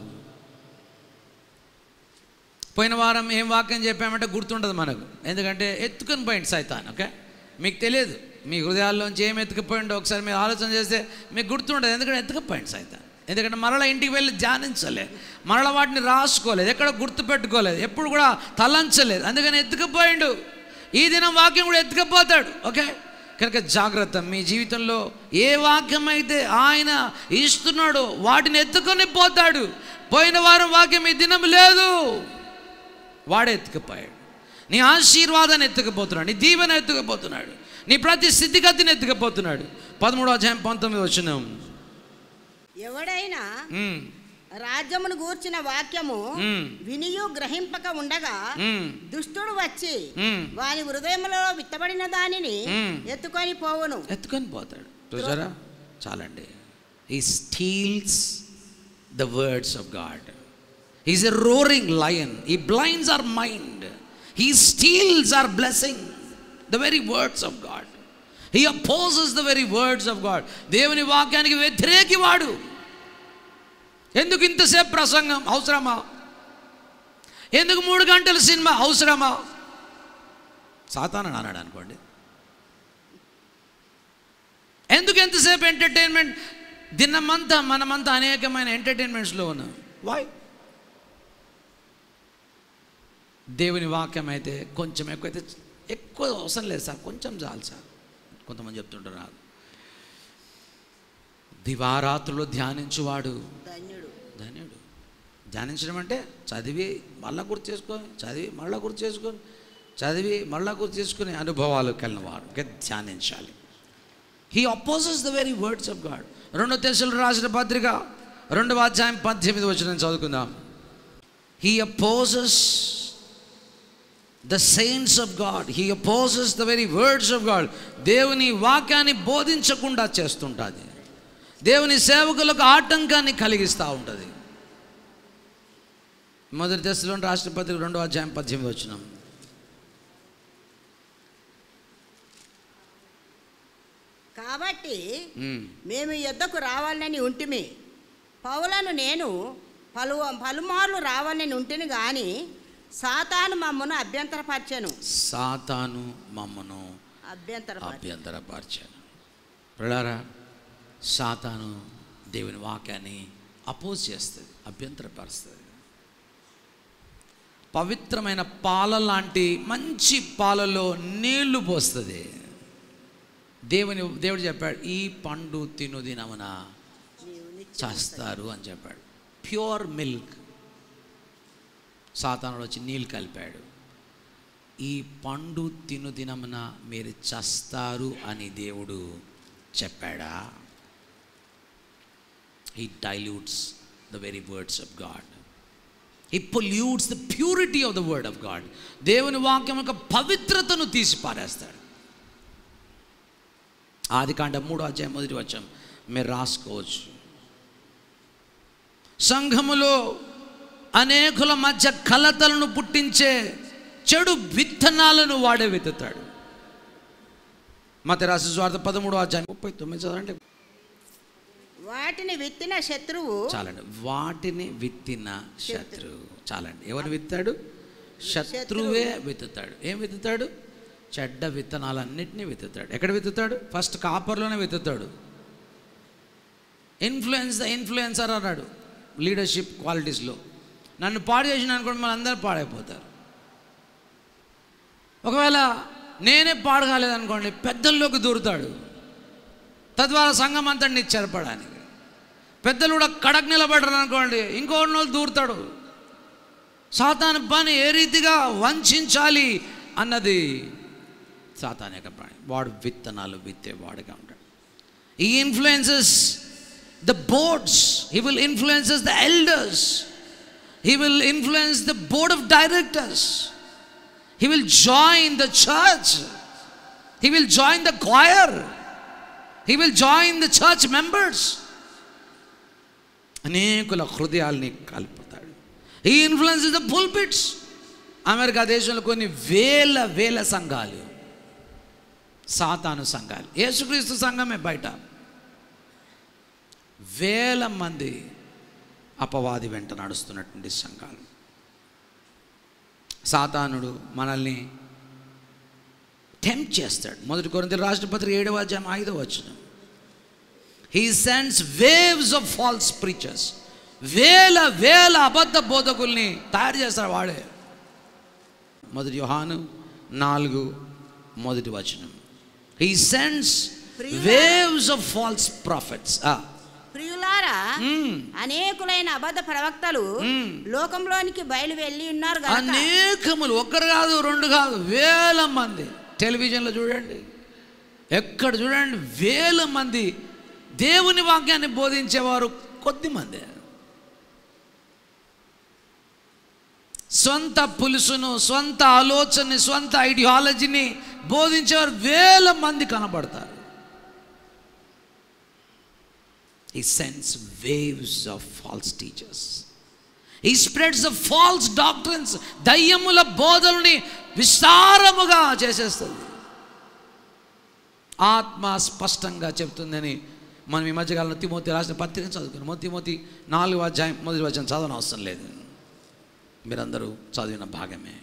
Speaker 1: పోయిన వారం ఏం వాక్యం చెప్పామంటే గుర్తుండదు మనకు, ఎందుకంటే ఎత్తుకొని పోయింది సైతాన్. ఓకే, మీకు తెలియదు మీ హృదయాల్లోంచి ఏం ఎత్తుకుపోయిండో ఒకసారి మీరు ఆలోచన చేస్తే మీకు గుర్తుండదు. ఎందుకంటే ఎత్తుకుపోయింది సైతాన్. ఎందుకంటే మరలా ఇంటికి వెళ్ళి ధ్యానించలేదు, మరలా వాటిని రాసుకోలేదు, ఎక్కడ గుర్తుపెట్టుకోలేదు, ఎప్పుడు కూడా తలంచలేదు. అందుకని ఎత్తుకుపోయిండు. ఈ దినం వాక్యం కూడా ఎత్తుకపోతాడు. ఓకే, కనుక జాగ్రత్త. మీ జీవితంలో ఏ వాక్యం అయితే ఆయన ఇస్తున్నాడో వాటిని ఎత్తుకొని పోతాడు. పోయిన వారం వాక్యం ఈ దినం లేదు, వాడే ఎత్తుకుపోయాడు. నీ ఆశీర్వాదాన్ని ఎత్తుకుపోతున్నాడు, నీ దీవెన ఎత్తుకుపోతున్నాడు, నీ ప్రతి స్థితిగతిని ఎత్తుకుపోతున్నాడు. 13వ అధ్యాయం 19వ వచనం.
Speaker 2: ఎవడైనా రాజ్యమును గూర్చిన వాక్యము వినియు గ్రహింపక ఉండగా దుష్టుడు వచ్చి వాని హృదయములో విత్తబడిన దానిని ఎత్తుకొని పోతాడు.
Speaker 1: చూసారా, చాలండి. He steals the words of God. He's a roaring lion. He blinds our mind. He steals our blessing, the very words of God. He opposes the very words of God. దేవుని వాక్యానికి వ్యతిరేకి వాడు. ఎందుకు ఇంతసేపు ప్రసంగం అవసరమా? ఎందుకు 3 గంటల సినిమా అవసరమా? సాతాను అన్నాడు అనుకోండి. ఎందుకు ఎంతసేపు ఎంటర్టైన్మెంట్? దినమంతా మనమంతా అనేకమైన ఎంటర్టైన్మెంట్స్లో ఉన్నాం. వై? దేవుని వాక్యం అయితే కొంచెం ఎక్కువైతే ఎక్కువ అవసరం లేదు సార్, కొంచెం చాలు సార్. కొంతమంది చెప్తుంటారు నాకు, దివారాత్రులు ధ్యానించువాడు ధన్యుడు. ధ్యానించడం అంటే చదివి మళ్ళా గుర్తు చేసుకొని, చదివి మళ్ళా గుర్తు చేసుకొని, చదివి మళ్ళా గుర్తు చేసుకుని అనుభవాలు కలిగిన వారు ధ్యానించాలి. He opposes the very words of God. 2 తెస్సలోనికీయులకు రాసిన పత్రిక 2వ అధ్యాయం 18వ వచనం చదువుకుందాం. He opposes the saints of God. He opposes the very words of God. దేవుని వాక్యాన్ని బోధించకుండా చేస్తుంటుంది. దేవుని సేవకులకు ఆటంకాన్ని కలిగిస్తూ ఉంటుంది. 1 తెస్సలోనికీయులకు రాసిన పత్రిక 2వ అధ్యాయం 18వ వచనం.
Speaker 2: కాబట్టి మేము యుద్ధకు రావాలని ఉంటిమి. పౌలను నేను పలుమార్లు రావాలని ఉంటిని గాని సాతాను మమ్మను అభ్యంతరపరిచాను.
Speaker 1: ప్రియులారా, సాతాను దేవుని వాక్యాన్ని అపోజ్ చేస్తుంది, అభ్యంతరపరుస్తుంది. పవిత్రమైన పాల లాంటి మంచి పాలలో నీళ్లు పోస్తుంది. దేవుడు చెప్పాడు, ఈ పండు తిను దినమున చేస్తారు అని చెప్పాడు. Pure milk. సాతానుడు వచ్చి నీళ్ళు కలిపాడు. ఈ పండు తిను దినమున మీరు చస్తారు అని దేవుడు చెప్పాడా? He dilutes the very words of God. He pollutes the purity of the word of God. దేవుని వాక్యం యొక్క పవిత్రతను తీసి పారేస్తాడు. ఆదికాండం 3వ అధ్యాయం 1వ వచనం మీరు రాసుకోవచ్చు. సంఘములో అనేకుల మధ్య కలతలను పుట్టించే చెడు విత్తనాలను వాడే విత్తుతాడు. మత్తయి రాసిన సువార్త 13వ అధ్యాయం 39 చదవండి.
Speaker 2: వాటిని విత్తిన శత్రువు.
Speaker 1: చాలండి. వాటిని విత్తిన శత్రువు. చాలండి. ఎవరు విత్తాడు? శత్రువే విత్తుతాడు. ఏం విత్తుతాడు? చెడ్డ విత్తనాలన్నింటినీ విత్తుతాడు. ఎక్కడ విత్తుతాడు? ఫస్ట్ కాపర్లోనే విత్తుతాడు. ఇన్ఫ్లుయెన్సర్ అన్నాడు లీడర్షిప్ క్వాలిటీస్లో. నన్ను పాడు చేసిన అనుకోండి, మన అందరూ పాడైపోతారు. ఒకవేళ నేనే పాడు కాలేదనుకోండి, పెద్దల్లోకి దూరుతాడు. తద్వారా సంఘం అంతటిని చెరపడానికి. పెద్దలు కూడా కడకు నిలబడరు అనుకోండి, ఇంకోళ్ళు దూరుతాడు. సాతాను పని ఏ రీతిగా వంచాలి అన్నది సాతాను యొక్క పని. వాడు విత్తనాలు విత్తేవాడుగా ఉంటాడు. He influences the boards. He will influence the elders. He will influence the board of directors. He will join the church. He will join the choir. He will join the church members. అనేకుల హృదయాల్ని కలుపుతాడు. He influences the pulpits. America దేశంలో కొన్ని వేల సంఘాలు సాతాను సంఘాలు. యేసుక్రీస్తు సంఘమే బయట వేల మంది అపవాది వెంట నడుస్తున్నటువంటి సంఘాలు. సాతానుడు మనల్ని టెంప్ట్ చేస్తాడు. 1 కొరింథీయులకు రాసిన పత్రిక 7వ అధ్యాయం 5వ వచనం. He sends waves of false preachers. వేల అబద్ధ బోధకుల్ని తయారు చేస్తాడు వాడే. 1 యోహాను 4 వచనం. He sends waves of false prophets.
Speaker 2: ప్రియులారా, అనేకులైన అబద్ధ ప్రవక్తలు లోకంలోనికి బయలు వెళ్ళి ఉన్నారు గనుక.
Speaker 1: అనేకములు, ఒక్కరు కాదు, రెండు కాదు, వేల మంది. టెలివిజన్లో చూడండి, ఎక్కడ చూడండి, వేల మంది దేవుని వాక్యాన్ని బోధించేవారు కొద్ది మంది. స్వంత పులుసును, స్వంత ఆలోచనని, స్వంత ఐడియాలజీని బోధించేవారు వేల మంది కనబడతారు. He sends waves of false teachers. He spreads the false doctrines. దయ్యముల బోధల్ని విస్తారముగా చేసేస్తుంది. ఆత్మ స్పష్టంగా చెప్తుందని మనం ఈ మధ్యకాలంలో తిమోతి రాసిన పత్రిక చదువుకున్నాం. తిమోతి 4వ అధ్యాయం 1వ వచనం చదవని అవసరం లేదు, మీరందరూ చదివిన భాగమే.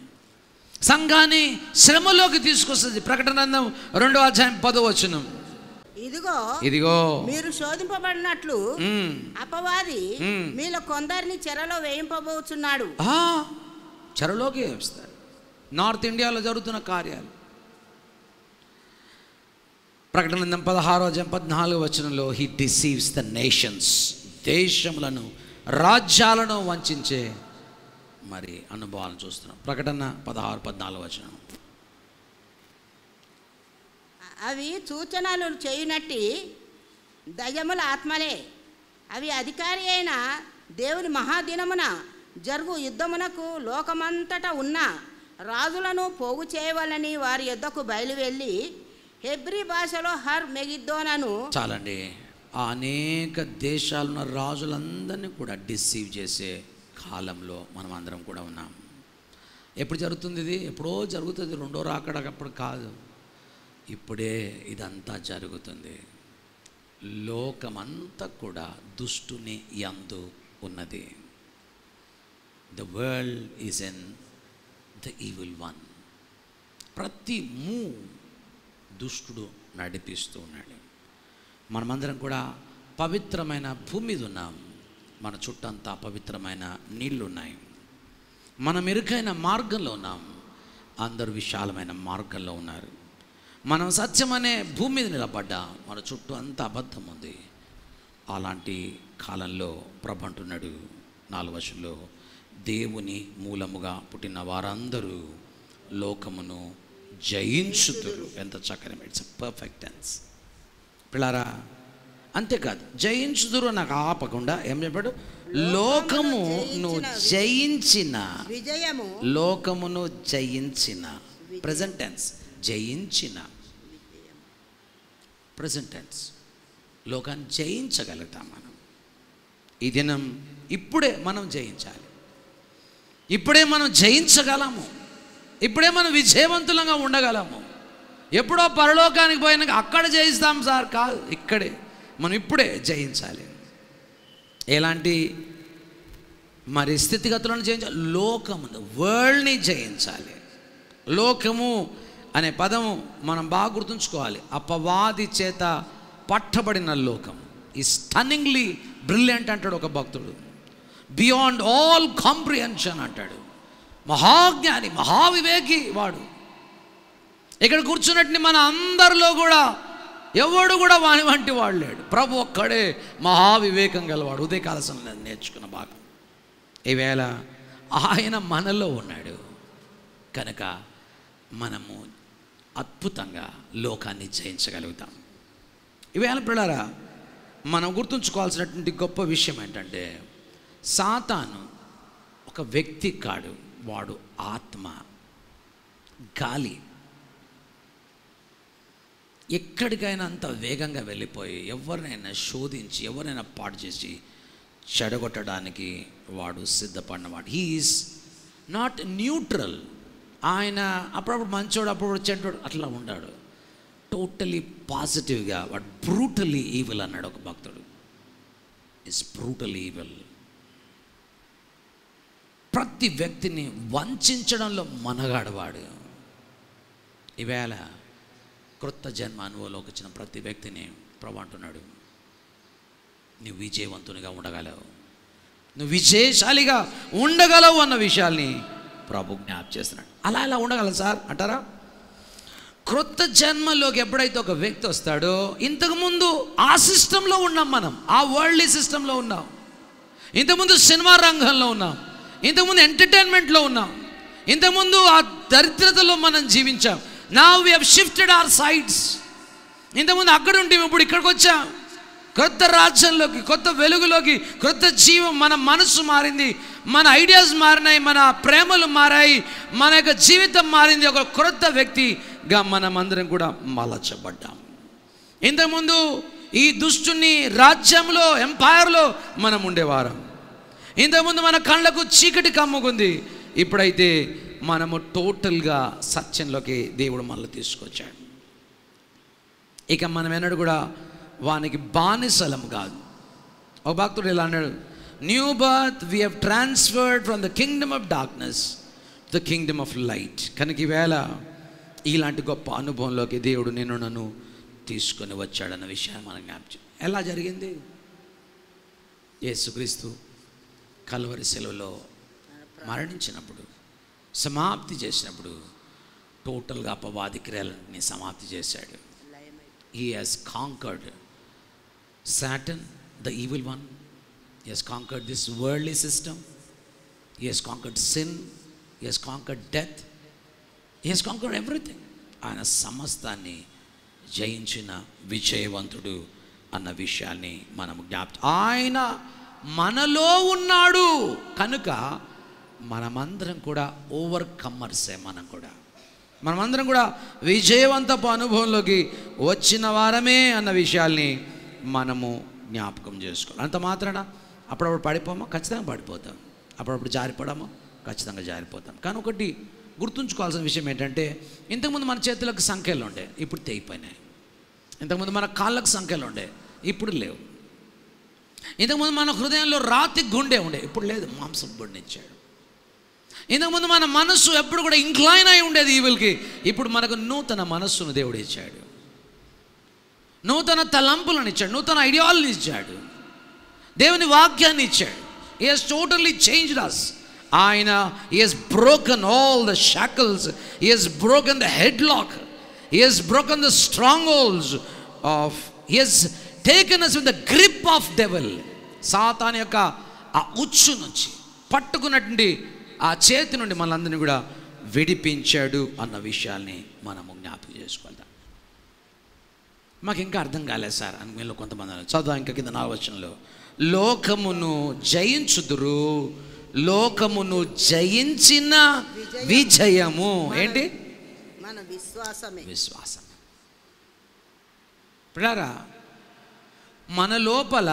Speaker 1: సంఘాన్ని శ్రమలోకి తీసుకొస్తుంది. ప్రకటన గ్రంథం 2వ అధ్యాయం 10వ వచనం, ఇదిగో
Speaker 2: మీరు శోధింపబడినట్లు అపవాది మీలో కొందరిని చెరలో వేయింపబోచున్నాడు.
Speaker 1: చెరలోకి వేస్తాడు. నార్త్ ఇండియాలో జరుగుతున్న కార్యాలు. ప్రకటన గ్రంథం 16వ అధ్యాయం 14వ వచనంలో, హీ డిసీవ్స్ ద నేషన్స్, దేశములను రాజ్యాలను వంచే మరి అనుభవాలను చూస్తున్నాం. ప్రకటన 16-14 వచనం,
Speaker 2: అవి సూచనలు చేయునట్టి దయ్యముల ఆత్మలే, అవి అధికారి అయిన దేవుని మహాదినమున జరుగు యుద్ధమునకు లోకమంతటా ఉన్న రాజులను పోగు చేయవాలని వారి యొద్దకు బయలువెళ్ళి హెబ్రీ భాషలో హర్ మెగిద్దోనను.
Speaker 1: చాలండి, అనేక దేశాలున్న రాజులందరినీ కూడా డిసీవ్ చేసే కాలంలో మనం అందరం కూడా ఉన్నాం. ఎప్పుడు జరుగుతుంది ఇది? ఎప్పుడో జరుగుతుంది, రెండో రాకడప్పుడు కాదు, ఇప్పుడే ఇదంతా జరుగుతుంది. లోకమంతా కూడా దుష్టుని యందు ఉన్నది. The world is in the evil one. ప్రతి మూవ్ దుష్టుడు నడిపిస్తూ ఉన్నాడు. మనమందరం కూడా పవిత్రమైన భూమి మీద ఉన్నాం. మన చుట్టంతా పవిత్రమైన నీళ్లు ఉన్నాయి. మనం ఇరుకైన మార్గంలో ఉన్నాం, అందరూ విశాలమైన మార్గంలో ఉన్నారు. మనం సత్యం అనే భూమి మీద నిలబడ్డాం, మన చుట్టూ అంతా అబద్ధం ఉంది. అలాంటి కాలంలో ప్రభు అంటున్నాడు 4వ వచనంలో, దేవుని మూలముగా పుట్టిన వారందరూ లోకమును జయించుతురు. ఎంత చక్కని, ఇట్స్ పర్ఫెక్ట్ టెన్స్ పిల్లారా. అంతేకాదు, జయించుదురు నాకు ఆపకుండా ఏం చెప్పాడు? లోకమును జయించిన, లోకమును జయించిన, ప్రెజెంట్ టెన్స్, జయించిన ప్రెజెంట్ టెన్స్. లోకాన్ని జయించగలుగుతాం మనం. ఈ దినం ఇప్పుడే మనం జయించాలి. ఇప్పుడే మనం జయించగలము. ఇప్పుడే మనం విజయవంతులంగా ఉండగలము. ఎప్పుడో పరలోకానికి పోయినాక అక్కడ జయిస్తాం సార్, కాదు, ఇక్కడే మనం ఇప్పుడే జయించాలి. ఎలాంటి మరి స్థితిగతులను జయించాలి? లోకమును, వరల్డ్ని జయించాలి. లోకము అనే పదము మనం బాగా గుర్తుంచుకోవాలి. అపవాది చేత పట్టబడిన లోకం ఈ స్టన్నింగ్లీ బ్రిలియంట్ అంటాడు ఒక భక్తుడు. బియాండ్ ఆల్ కాంప్రిహెన్షన్ అంటాడు. మహాజ్ఞాని, మహావివేకి వాడు. ఇక్కడ కూర్చున్నట్టు మన అందరిలో కూడా ఎవడు కూడా వాని వంటి వాడు లేడు. ప్రభు ఒక్కడే మహావివేకం గలవాడు. ఉదయకాల సమయంలో నేర్చుకున్న భాగం. ఈవేళ ఆయన మనలో ఉన్నాడు కనుక మనము అద్భుతంగా లోకాన్ని జయించగలుగుతాం. ఈవేళ పిల్లరా, మనం గుర్తుంచుకోవాల్సినటువంటి గొప్ప విషయం ఏంటంటే, సాతాను ఒక వ్యక్తి కాడు, వాడు ఆత్మ, గాలి. ఎక్కడికైనా అంత వేగంగా వెళ్ళిపోయి ఎవరినైనా శోధించి ఎవరైనా పాడు చేసి చెడగొట్టడానికి వాడు సిద్ధపడినవాడు. He is not neutral. ఆయన అప్పుడప్పుడు మంచోడు, అప్పుడప్పుడు చెడ్డోడు అట్లా ఉన్నాడు. టోటలీ పాజిటివ్గా వాడు బ్రూటలీ ఈవిల్ అన్నాడు ఒక భక్తుడు. Is brutally evil. ప్రతి వ్యక్తిని వంచడంలో మనగాడవాడు. ఈవేళ క్రొత్త జన్మ అనుభవంలోకి వచ్చిన ప్రతి వ్యక్తిని ప్రభు అంటున్నాడు, నువ్వు విజయవంతునిగా ఉండగలవు, నువ్వు విజయశాలిగా ఉండగలవు అన్న విషయాల్ని ప్రభు జ్ఞాపకం చేస్తున్నాడు. అలా ఎలా ఉండగలవు సార్ అంటారా? క్రొత్త జన్మలోకి ఎప్పుడైతే ఒక వ్యక్తి వస్తాడో, ఇంతకుముందు ఆ సిస్టంలో ఉన్నాం మనం, ఆ వరల్డ్లీ సిస్టంలో ఉన్నాం. ఇంతకుముందు సినిమా రంగంలో ఉన్నాం, ఇంతకుముందు ఎంటర్టైన్మెంట్లో ఉన్నాం, ఇంతకుముందు ఆ దరిద్రతలో మనం జీవించాం. Now we have shifted our sides. ఇంతకుముందు అక్కడ ఉంటే ఇప్పుడు ఇక్కడికి వచ్చాం. క్రొత్త రాజ్యంలోకి, కొత్త వెలుగులోకి, క్రొత్త జీవం. మన మనసు మారింది, మన ఐడియాస్ మారినాయి, మన ప్రేమలు మారాయి, మన యొక్క జీవితం మారింది. ఒక క్రొత్త వ్యక్తిగా మనం అందరం కూడా మలచబడ్డాం. ఇంతకుముందు ఈ దుష్టుని రాజ్యంలో, ఎంపైర్లో మనం ఉండేవారం. ఇంతకుముందు మన కళ్ళకు చీకటి కమ్ముకుంది. ఇప్పుడైతే మనము టోటల్గా సత్యంలోకి దేవుడు మనల్ని తీసుకొచ్చాడు. ఇక మనం ఎన్నడూ కూడా వానికి బానిసలం కాదు. ఒక భక్తుడు ఇలా అన్నాడు, new birth we have transferred from the Kingdom of darkness to the Kingdom of light. కనుక ఈవేళ ఇలాంటి గొప్ప అనుభవంలోకి దేవుడు నన్ను తీసుకొని వచ్చాడన్న విషయాన్ని మనం జ్ఞాపకం. ఎలా జరిగింది? యేసుక్రీస్తు కల్వరి శిలువలో మరణించినప్పుడు, సమాప్తి చేసినప్పుడు టోటల్గా అపవాది క్రియలన్నీ సమాప్తి చేశాడు. He has conquered Satan, the evil one. He has conquered this worldly system. He has conquered sin. He has conquered death. He has conquered everything. ఆయన సమస్తాన్ని జయించిన విజయవంతుడు అన్న విషయాన్ని మనం జ్ఞాపకం. ఆయన మనలో ఉన్నాడు కనుక మనమందరం కూడా ఓవర్కమ్మర్సే. మనమందరం కూడా విజయవంతపు అనుభవంలోకి వచ్చిన వారమే అన్న విషయాల్ని మనము జ్ఞాపకం చేసుకోవాలి. అంత మాత్రాన అప్పుడప్పుడు పడిపోమో, ఖచ్చితంగా పడిపోతాం. అప్పుడప్పుడు జారిపడమో, ఖచ్చితంగా జారిపోతాం. కానీ ఒకటి గుర్తుంచుకోవాల్సిన విషయం ఏంటంటే, ఇంతకుముందు మన చేతులకు సంఖ్యలు ఉండే, ఇప్పుడు తెగిపోయినాయి. ఇంతకుముందు మన కాళ్ళకు సంఖ్యలు ఉండే, ఇప్పుడు లేవు. ఇంతకుముందు మన హృదయంలో రాతి గుండె ఉండే, ఇప్పుడు లేదు, మాంసం గుండెనిచ్చాడు. ఇంతకుముందు మన మనస్సు ఎప్పుడు కూడా ఇంక్లైన్ అయి ఉండేది ఈవిల్కి, ఇప్పుడు మనకు నూతన మనస్సును దేవుడు ఇచ్చాడు, నూతన తలంపులను ఇచ్చాడు, నూతన ఐడియాలను ఇచ్చాడు, దేవుని వాక్యాన్ని ఇచ్చాడు. He has totally changed us. He has broken all the shackles. He has broken the headlock. He has broken the strongholds of. He has taken us with the grip of devil. సాతాను యొక్క ఆ ఉచ్చు నుంచి, పట్టుకున్నటువంటి ఆ చేతి నుండి మనందరినీ కూడా విడిపించాడు అన్న విషయాల్ని మనము జ్ఞాపకం చేసుకోవాలి. మాకు ఇంకా అర్థం కాలేదు సార్ అని మీలో కొంతమంది చదువు. ఇంకా కింద 4వ వచనంలో, లోకమును జయించుదురు, లోకమును జయించిన విజయము ఏంటి?
Speaker 2: మన విశ్వాసమే.
Speaker 1: విశ్వాసం. పిల్లారా, మన లోపల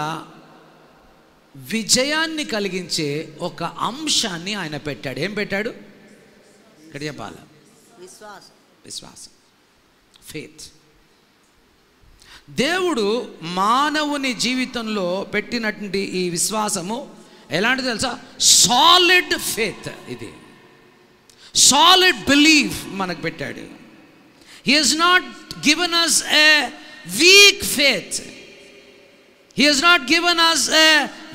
Speaker 1: విజయాన్ని కలిగించే ఒక అంశాన్ని ఆయన పెట్టాడు. ఏం పెట్టాడు? ఇక్కడ చెప్పాలి, విశ్వాసం, ఫెయిత్. దేవుడు మానవుని జీవితంలో పెట్టినటువంటి ఈ విశ్వాసము ఎలాంటిది తెలుసా? Solid faith. ఇది సాలిడ్ బిలీఫ్ మనకు పెట్టాడు. He has not given us a weak faith. He has not given us a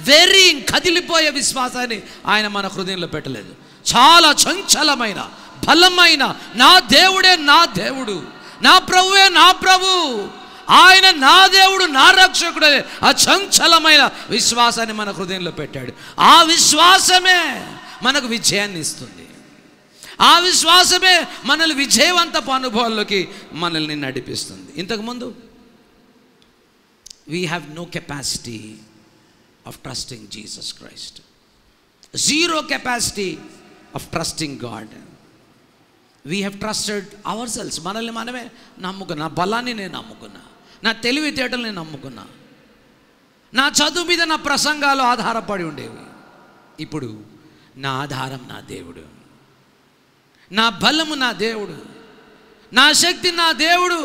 Speaker 1: very కదిలిపోయే విశ్వాసాన్ని ఆయన మన హృదయంలో పెట్టలేదు. చాలా చంచలమైన, బలమైన, నా దేవుడే నా దేవుడు, నా ప్రభువే నా ప్రభు, ఆయన నా దేవుడు నా రక్షకుడే, ఆ చంచలమైన విశ్వాసాన్ని మన హృదయంలో పెట్టాడు. ఆ విశ్వాసమే మనకు విజయాన్ని ఇస్తుంది. ఆ విశ్వాసమే మనల్ని విజయవంతపు అనుభవాల్లోకి మనల్ని నడిపిస్తుంది. ఇంతకుముందు we have no capacity of trusting Jesus Christ. Zero capacity of trusting God. We have trusted ourselves. మనల్ని మనమే నమ్ముకున్నా, నా బలాన్ని నేను నమ్ముకున్నా, నా తెలివితేటలు నేను నమ్ముకున్నా, నా చదువు మీద నా ప్రసంగాలు ఆధారపడి ఉండేవి. ఇప్పుడు నా ఆధారం నా దేవుడు, నా బలము నా దేవుడు, నా శక్తి నా దేవుడు.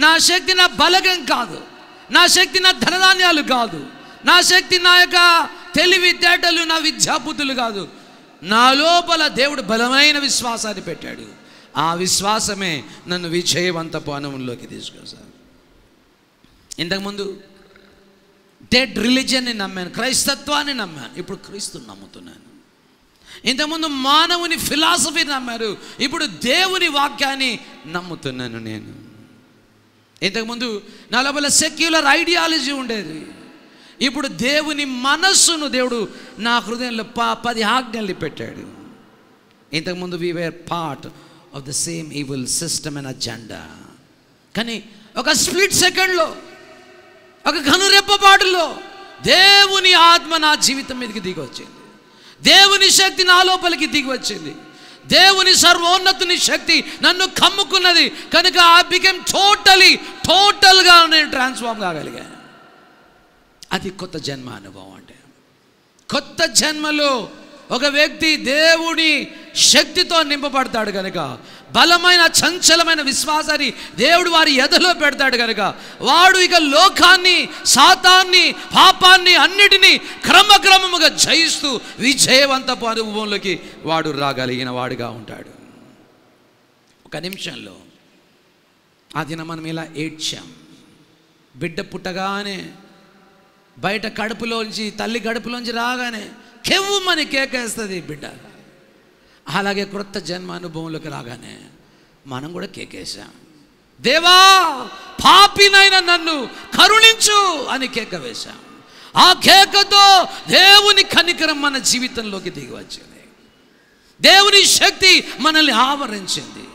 Speaker 1: నా శక్తి నా బలగం కాదు, నా శక్తి నా ధనధాన్యాలు కాదు, నా శక్తి నా యొక్క తెలివితేటలు, నా విద్యాబుద్ధులు కాదు. నా లోపల దేవుడు బలమైన విశ్వాసాన్ని పెట్టాడు. ఆ విశ్వాసమే నన్ను విజయవంతపు అనుభవంలోకి తీసుకొస్తాను. ఇంతకుముందు డెడ్ రిలీజియన్ని నమ్మాను, క్రైస్తత్వాన్ని నమ్మాను, ఇప్పుడు క్రీస్తుని నమ్ముతున్నాను. ఇంతకుముందు మానవుని ఫిలాసఫీ నమ్మారు, ఇప్పుడు దేవుని వాక్యాన్ని నమ్ముతున్నాను నేను. ఇంతకుముందు నా లోపల సెక్యులర్ ఐడియాలజీ ఉండేది, ఇప్పుడు దేవుని మనస్సును దేవుడు నా హృదయంలో 10 ఆజ్ఞల్ని పెట్టాడు. ఇంతకుముందు we were part of the same evil system and agenda. కానీ ఒక స్ప్లిట్ సెకండ్లో, ఒక కనురెప్పపాటులో దేవుని ఆత్మ నా జీవితం మీదకి దిగి వచ్చింది. దేవుని శక్తి నా లోపలికి దిగి వచ్చింది. దేవుని సర్వోన్నతుని శక్తి నన్ను కమ్ముకున్నది కనుక ఐ బికెమ్ టోటల్గా నేను ట్రాన్స్ఫార్మ్ కాగలిగాను. అది కొత్త జన్మ అనుభవం. అంటే కొత్త జన్మలో ఒక వ్యక్తి దేవుని శక్తితో నింపబడతాడు కనుక, బలమైన చంచలమైన విశ్వాసాన్ని దేవుడు వారి ఎదలో పెడతాడు కనుక, వాడు ఇక లోకాన్ని, సాతాన్ని, పాపాన్ని అన్నిటినీ క్రమక్రమముగా జయిస్తూ విజయవంతపు అనుభవంలోకి వాడు రాగలిగిన వాడుగా ఉంటాడు. ఒక నిమిషంలో ఆ దిన మనం ఇలా ఏడ్చాం. బిడ్డ పుట్టగానే బయట కడుపులోంచి, తల్లి కడుపులోంచి రాగానే కెవ్వుమని కేకేస్తుంది బిడ్డ. అలాగే క్రొత్త జన్మ అనుభవంలోకి రాగానే మనం కూడా కేకేశాం. దేవా, పాపినైన నన్ను కరుణించు అని కేక వేశాం. ఆ కేకతో దేవుని కనికరం మన జీవితంలోకి దిగి వచ్చింది. దేవుని శక్తి మనల్ని ఆవరించింది.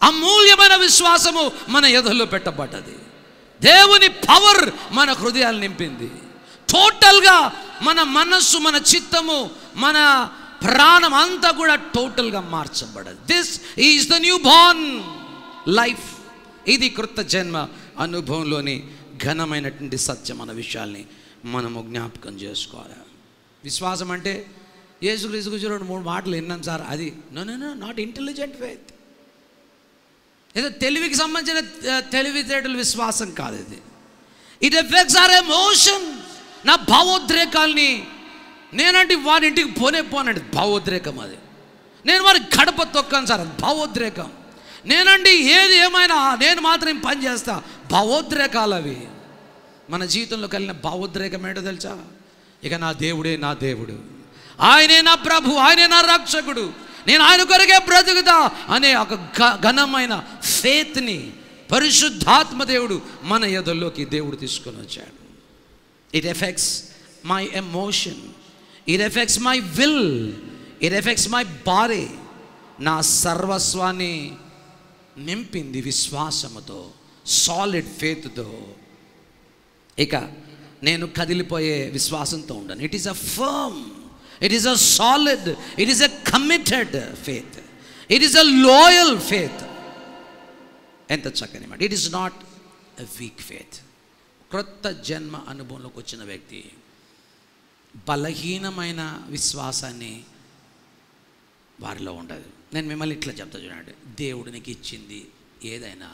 Speaker 1: అమూల్యమైన విశ్వాసము మన ఎదలో పెట్టబడ్డది. దేవుని పవర్ మన హృదయాలు నింపింది. టోటల్గా మన మనస్సు, మన చిత్తము, మన ప్రాణం అంతా కూడా టోటల్గా మార్చబడదు. This is the new born life. ఇది కృత జన్మ అనుభవంలోని ఘనమైనటువంటి సత్యం అన్న విషయాల్ని మనము జ్ఞాపకం చేసుకోవాలి. విశ్వాసం అంటే యేసుక్రీస్తు గురించి 2-3 మాటలు విన్నాం సార్, అది నో నాట్ ఇంటెలిజెంట్ ఫెయిత్. ఏదో తెలివికి సంబంధించిన తెలివితేటల విశ్వాసం కాదు ఇది. It affects our emotion. నా భావోద్రేకాల్ని, నేనంటే వారి ఇంటికి పోనండి, భావోద్రేకం అది. నేను వారి గడప తొక్కాను సార్, భావోద్రేకం. నేనండి ఏది ఏమైనా నేను మాత్రం పని చేస్తా, భావోద్రేకాలు అవి. మన జీవితంలో కలిగిన భావోద్రేకం ఏంటో తెలుసా? ఇక నా దేవుడే నా దేవుడు, ఆయనే నా ప్రభు, ఆయనే నా రక్షకుడు, నేను ఆయన కొరకే బ్రతుకుతా అనే ఒక ఘనమైన ఫేత్ని పరిశుద్ధాత్మ దేవుడు మన ఎదల్లోకి దేవుడు తీసుకొని వచ్చాడు. It effects my emotion, it effects my will, it effects my body. నా సర్వస్వాన్ని నింపింది విశ్వాసముతో, సాలిడ్ ఫేత్తో. ఇక నేను కదిలిపోయే విశ్వాసంతో ఉండను. It is a firm, it is a solid, it is a committed faith, it is a loyal faith. ఎంత చక్కని మాట. it is not a weak faith. క్రొత్త జన్మ అనుభవంలోకి వచ్చిన వ్యక్తి బలహీనమైన విశ్వాసాన్ని వారిలో ఉండదు. నేను మిమ్మల్ని ఇట్లా చెప్తా చూడండి, దేవుడు నీకు ఇచ్చింది ఏదైనా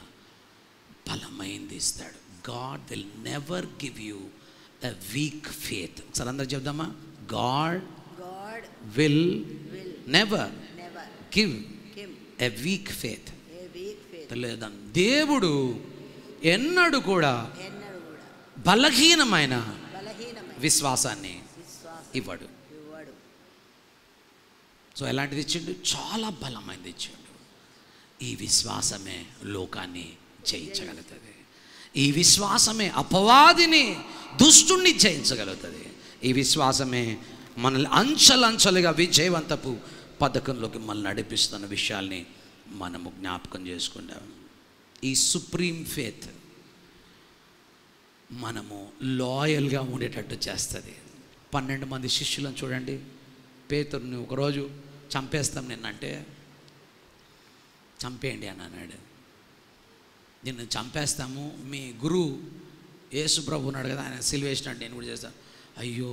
Speaker 1: బలమైంది ఇస్తాడు. God will never give you a weak faith. ఒకసారి అందరూ చెప్దామా? God will never give a weak faith. తెలియదండి, దేవుడు ఎన్నడూ కూడా బలహీనమైన విశ్వాసాన్ని ఇవ్వడు. సో ఎలాంటిది ఇచ్చిండు? చాలా బలమైనది ఇచ్చిండు. ఈ విశ్వాసమే లోకాన్ని జయించగలుగుతుంది. ఈ విశ్వాసమే అపవాదిని, దుష్టుణ్ణి జయించగలుగుతుంది. ఈ విశ్వాసమే మనల్ని అంచెలంచెలుగా విజయవంతపు పథకంలోకి మనల్ని నడిపిస్తున్న విషయాల్ని మనము జ్ఞాపకం చేసుకుంటాం. ఈ సుప్రీం ఫేత్ మనము లాయల్గా ఉండేటట్టు చేస్తుంది. 12 మంది శిష్యులను చూడండి. పేతురుని ఒకరోజు చంపేస్తాం నిన్నంటే, చంపేయండి అని అన్నాడు. నిన్ను చంపేస్తాము, మీ గురువు యేసు ప్రభు ఉన్నాడు కదా, ఆయన సిలువ వేసినట్టు నేను కూడా చేస్తాను. అయ్యో,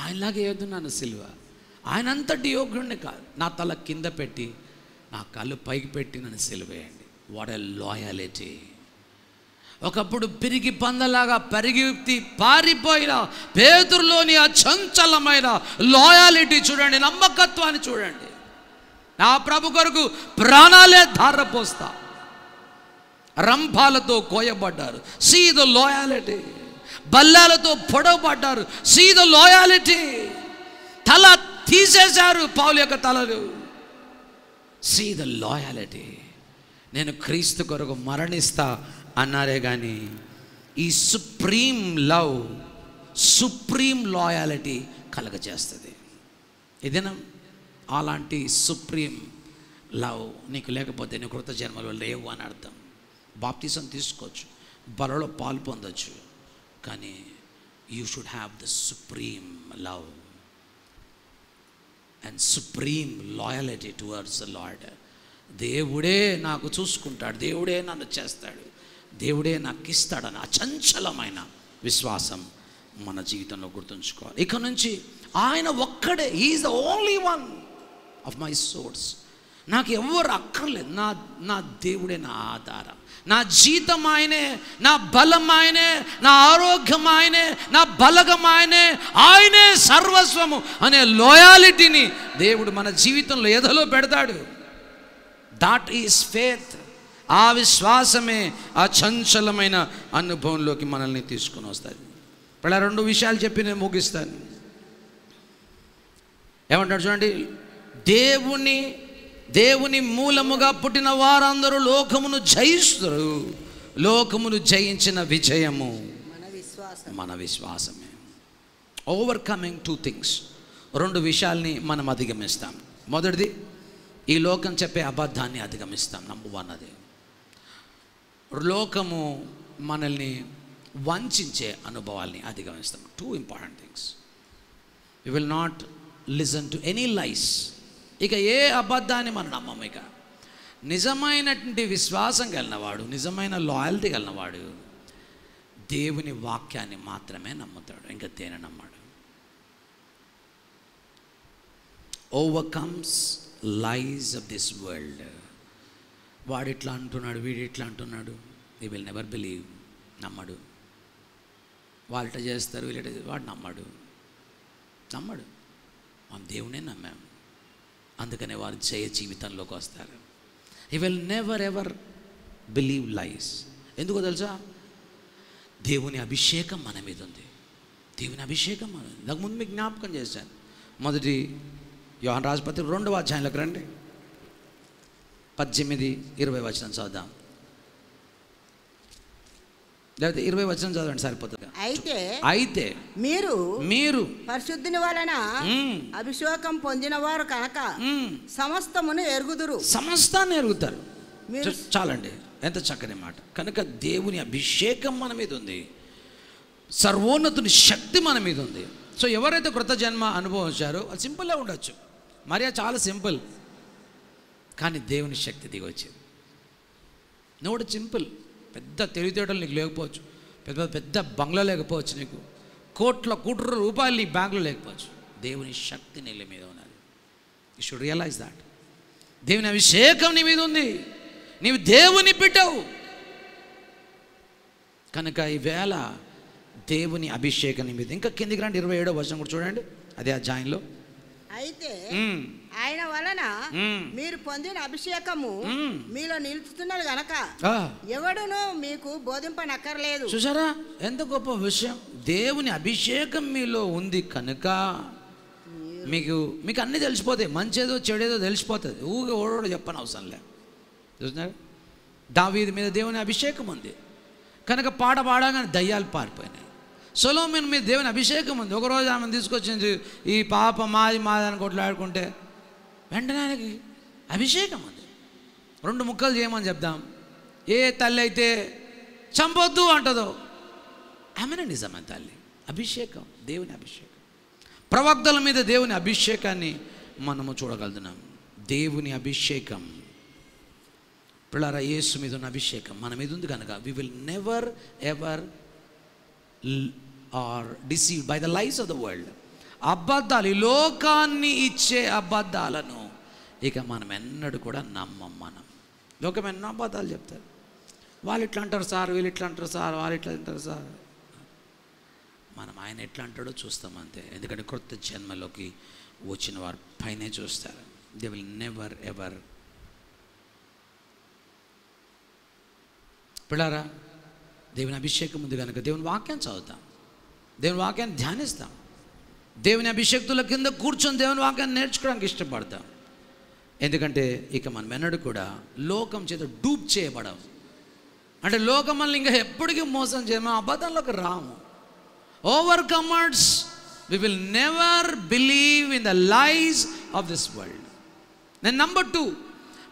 Speaker 1: ఆయనలాగే వేస్తున్నాను సిలువ, ఆయన అంతటి యోగ్యుడిని కాదు. నా తల కింద పెట్టి నా కళ్ళు పైకి పెట్టి నన్ను సిలువ వేయండి. What a loyalty. ఒకప్పుడు పిరికి పందలాగా పరిగెత్తి పారిపోయిన పేతురులోని ఆ చంచలమైన లాయాలిటీ చూడండి, నమ్మకత్వాన్ని చూడండి. నా ప్రభు కొరకు ప్రాణాలే ధారపోస్తా. రంభాలతో కోయబడ్డారు, సీ ద లాయాలిటీ. బల్లాలతో పొడవబడ్డారు, సీ ద లాయాలిటీ. తల తీసేశారు పౌలు యొక్క తలలు, సీ ద లాయాలిటీ. నేను క్రీస్తు కొరకు మరణిస్తా అన్నారే కానీ ఈ సుప్రీం లవ్, సుప్రీం లాయాలిటీ కలగజేస్తుంది. ఇదేనా? అలాంటి సుప్రీం లవ్ నీకు లేకపోతే నీ కృత జన్మలో లేవు అని అర్థం. బాప్టిజం తీసుకోవచ్చు, బలలో పాలు పొందొచ్చు, కానీ you should have the supreme love and supreme loyalty towards the lord. దేవుడే నాకు చూసుకుంటాడు, దేవుడే నన్ను చేస్తాడు, దేవుడే నాకు ఇస్తాడని అచంచలమైన విశ్వాసం మన జీవితంలో గుర్తుంచుకోవాలి. ఇక నుంచి ఆయన ఒక్కడే, he is the only one of my source. నాకు ఎవరు అక్కర్లేదు, నా దేవుడే నా ఆధారం, నా జీతం ఆయనే, నా బలం ఆయనే, నా ఆరోగ్యం ఆయనే, నా బలగం ఆయనే సర్వస్వము అనే లాయాలిటీని దేవుడు మన జీవితంలో ఎదలో పెడతాడు. That is faith. ఆ విశ్వాసమే ఆ చంచలమైన అనుభవంలోకి మనల్ని తీసుకుని వస్తుంది. ఇప్పుడు 2 విషయాలు చెప్పి నేను ముగిస్తాను. ఏమంటాడు చూడండి, దేవుని మూలముగా పుట్టిన వారందరూ లోకమును జయిస్తారు, లోకమును జయించిన విజయము మన విశ్వాసమే. ఓవర్కమింగ్ 2 థింగ్స్, 2 విషయాల్ని మనం అధిగమిస్తాం. మొదటిది, ఈ లోకం చెప్పే అబద్ధాన్ని అధిగమిస్తాం. నంబర్ 1 అది. లోకము మనల్ని వంచే అనుభవాల్ని అధిగమిస్తాం. 2 important things. You will not listen to any lies. ఇక ఏ అబద్ధాన్ని మనం నమ్మము. ఇక నిజమైనటువంటి విశ్వాసం కలిగినవాడు, నిజమైన లాయల్టీ కలిగినవాడు దేవుని వాక్యాన్ని మాత్రమే నమ్ముతాడు, ఇంకా దేని నమ్మాడు. Overcomes lies of this world. వాడు ఇట్లా అంటున్నాడు, వీడు ఇట్లా అంటున్నాడు, దే విల్ నెవర్ బిలీవ్. నమ్మడు. వాళ్ళ చేస్తారు, వీళ్ళ వాడు నమ్మడు. మనం దేవునే నమ్మాము, అందుకనే వారు జయ జీవితంలోకి వస్తారు. He will never ever believe lies. ఎందుకో తెలుసా? దేవుని అభిషేకం మన మీద ఉంది. దేవుని అభిషేకం మన మీద. నాకు ముందు మీకు జ్ఞాపకం చేశాను. మొదటి యోహాను రాసిన పత్రిక 2వ అధ్యాయంలోకి రండి. 18-20 వచనం చదువుదాం. లేకపోతే 20 వచనం చదవండి సరిపోతుంది. అయితే మీరు
Speaker 2: పరిశుద్ధుని వలన అభిషేకం పొందిన వారు కనుక సమస్తమును ఎరుగుదురు.
Speaker 1: సమస్తాన్ని ఎరుగుతారు. చాలండి, ఎంత చక్కని మాట. కనుక దేవుని అభిషేకం మన మీద ఉంది, సర్వోన్నతుని శక్తి మన మీద ఉంది. సో ఎవరైతే కృత జన్మ అనుభవించారో అది సింపుల్గా ఉండొచ్చు, మరియా చాలా సింపుల్, కానీ దేవుని శక్తి దిగి వచ్చింది. నోడు సింపుల్, పెద్ద తెలివితేటలు నీకు లేకపోవచ్చు, పెద్ద బంగ్లా లేకపోవచ్చు, నీకు కోట్ల రూపాయలు నీ బ్యాంకులో లేకపోవచ్చు, దేవుని శక్తి నీ మీద ఉన్నది. You should realise that. దేవుని అభిషేకం నీ మీద ఉంది, నీవు దేవుని బిడ్డవు. కనుక ఈవేళ దేవుని అభిషేకం నీ మీద. ఇంకా కిందికి రండి, 27వ వచనం కూడా చూడండి, అదే అధ్యాయంలో.
Speaker 2: అయితే ఆయన వలన మీరు పొందిన అభిషేకము మీలో నిలుస్తున్నది గనక ఎవడును మీకు బోధింపనక్కర్లేదు.
Speaker 1: చూసారా ఎంత గొప్ప విషయం. దేవుని అభిషేకం మీలో ఉంది కనుక మీకు అన్నీ తెలిసిపోతాయి, మంచేదో చెడేదో తెలిసిపోతుంది. ఓడోడు చెప్పని అవసరం లే. చూస్తున్నారు, దావీదు మీద దేవుని అభిషేకం ఉంది కనుక పాట పాడగానే దయ్యాలు పారిపోయినాయి. సొలొమోను మీద దేవుని అభిషేకం ఉంది. ఒకరోజు ఆమెను తీసుకొచ్చింది, ఈ పాప మాది అని కొట్లాడుకుంటే వెంటనే ఆయనకి అభిషేకం ఉంది. 2 ముక్కలు చేయమని చెప్దాం, ఏ తల్లి అయితే చంపొద్దు అంటదో ఆమెనే నిజమైన తల్లి. అభిషేకం, దేవుని అభిషేకం. ప్రవక్తల మీద దేవుని అభిషేకాన్ని మనము చూడగలుగుతున్నాం. దేవుని అభిషేకం పిల్లరా, యేసు మీద ఉన్న అభిషేకం మన మీద ఉంది కనుక we will never ever are deceived by the lies of the world. అబద్ధాలు, ఈ లోకాన్ని ఇచ్చే అబద్ధాలను ఇక మనం ఎన్నడూ కూడా నమ్మం. మనం లోకం ఎన్నో అబద్ధాలు చెప్తారు. వాళ్ళు ఇట్లా అంటారు సార్, వీళ్ళు ఇట్లా అంటారు సార్, వాళ్ళు ఇట్లా అంటారు సార్. మనం ఆయన ఎట్లా అంటాడో చూస్తాం అంతే. ఎందుకంటే కొత్త జన్మలోకి వచ్చిన వారు పైనే చూస్తారు. They will never ever. పిల్లారా, దేవుని అభిషేకం ఉంది కనుక దేవుని వాక్యాన్ని చదువుతాం, దేవుని వాక్యాన్ని ధ్యానిస్తాం, దేవుని అభిషేక్తుల కింద కూర్చొని దేవుని వాక్యాన్ని నేర్చుకోవడానికి ఇష్టపడతాం. ఎందుకంటే ఇక మనం ఎన్నడూ కూడా లోకం చేత డూప్ చేయబడము. అంటే లోకం మనల్ని ఇంకా ఎప్పటికీ మోసం చేయము, అబద్ధంలోకి రాము. Overcomers we will never believe in the lies of this world. Then number 2,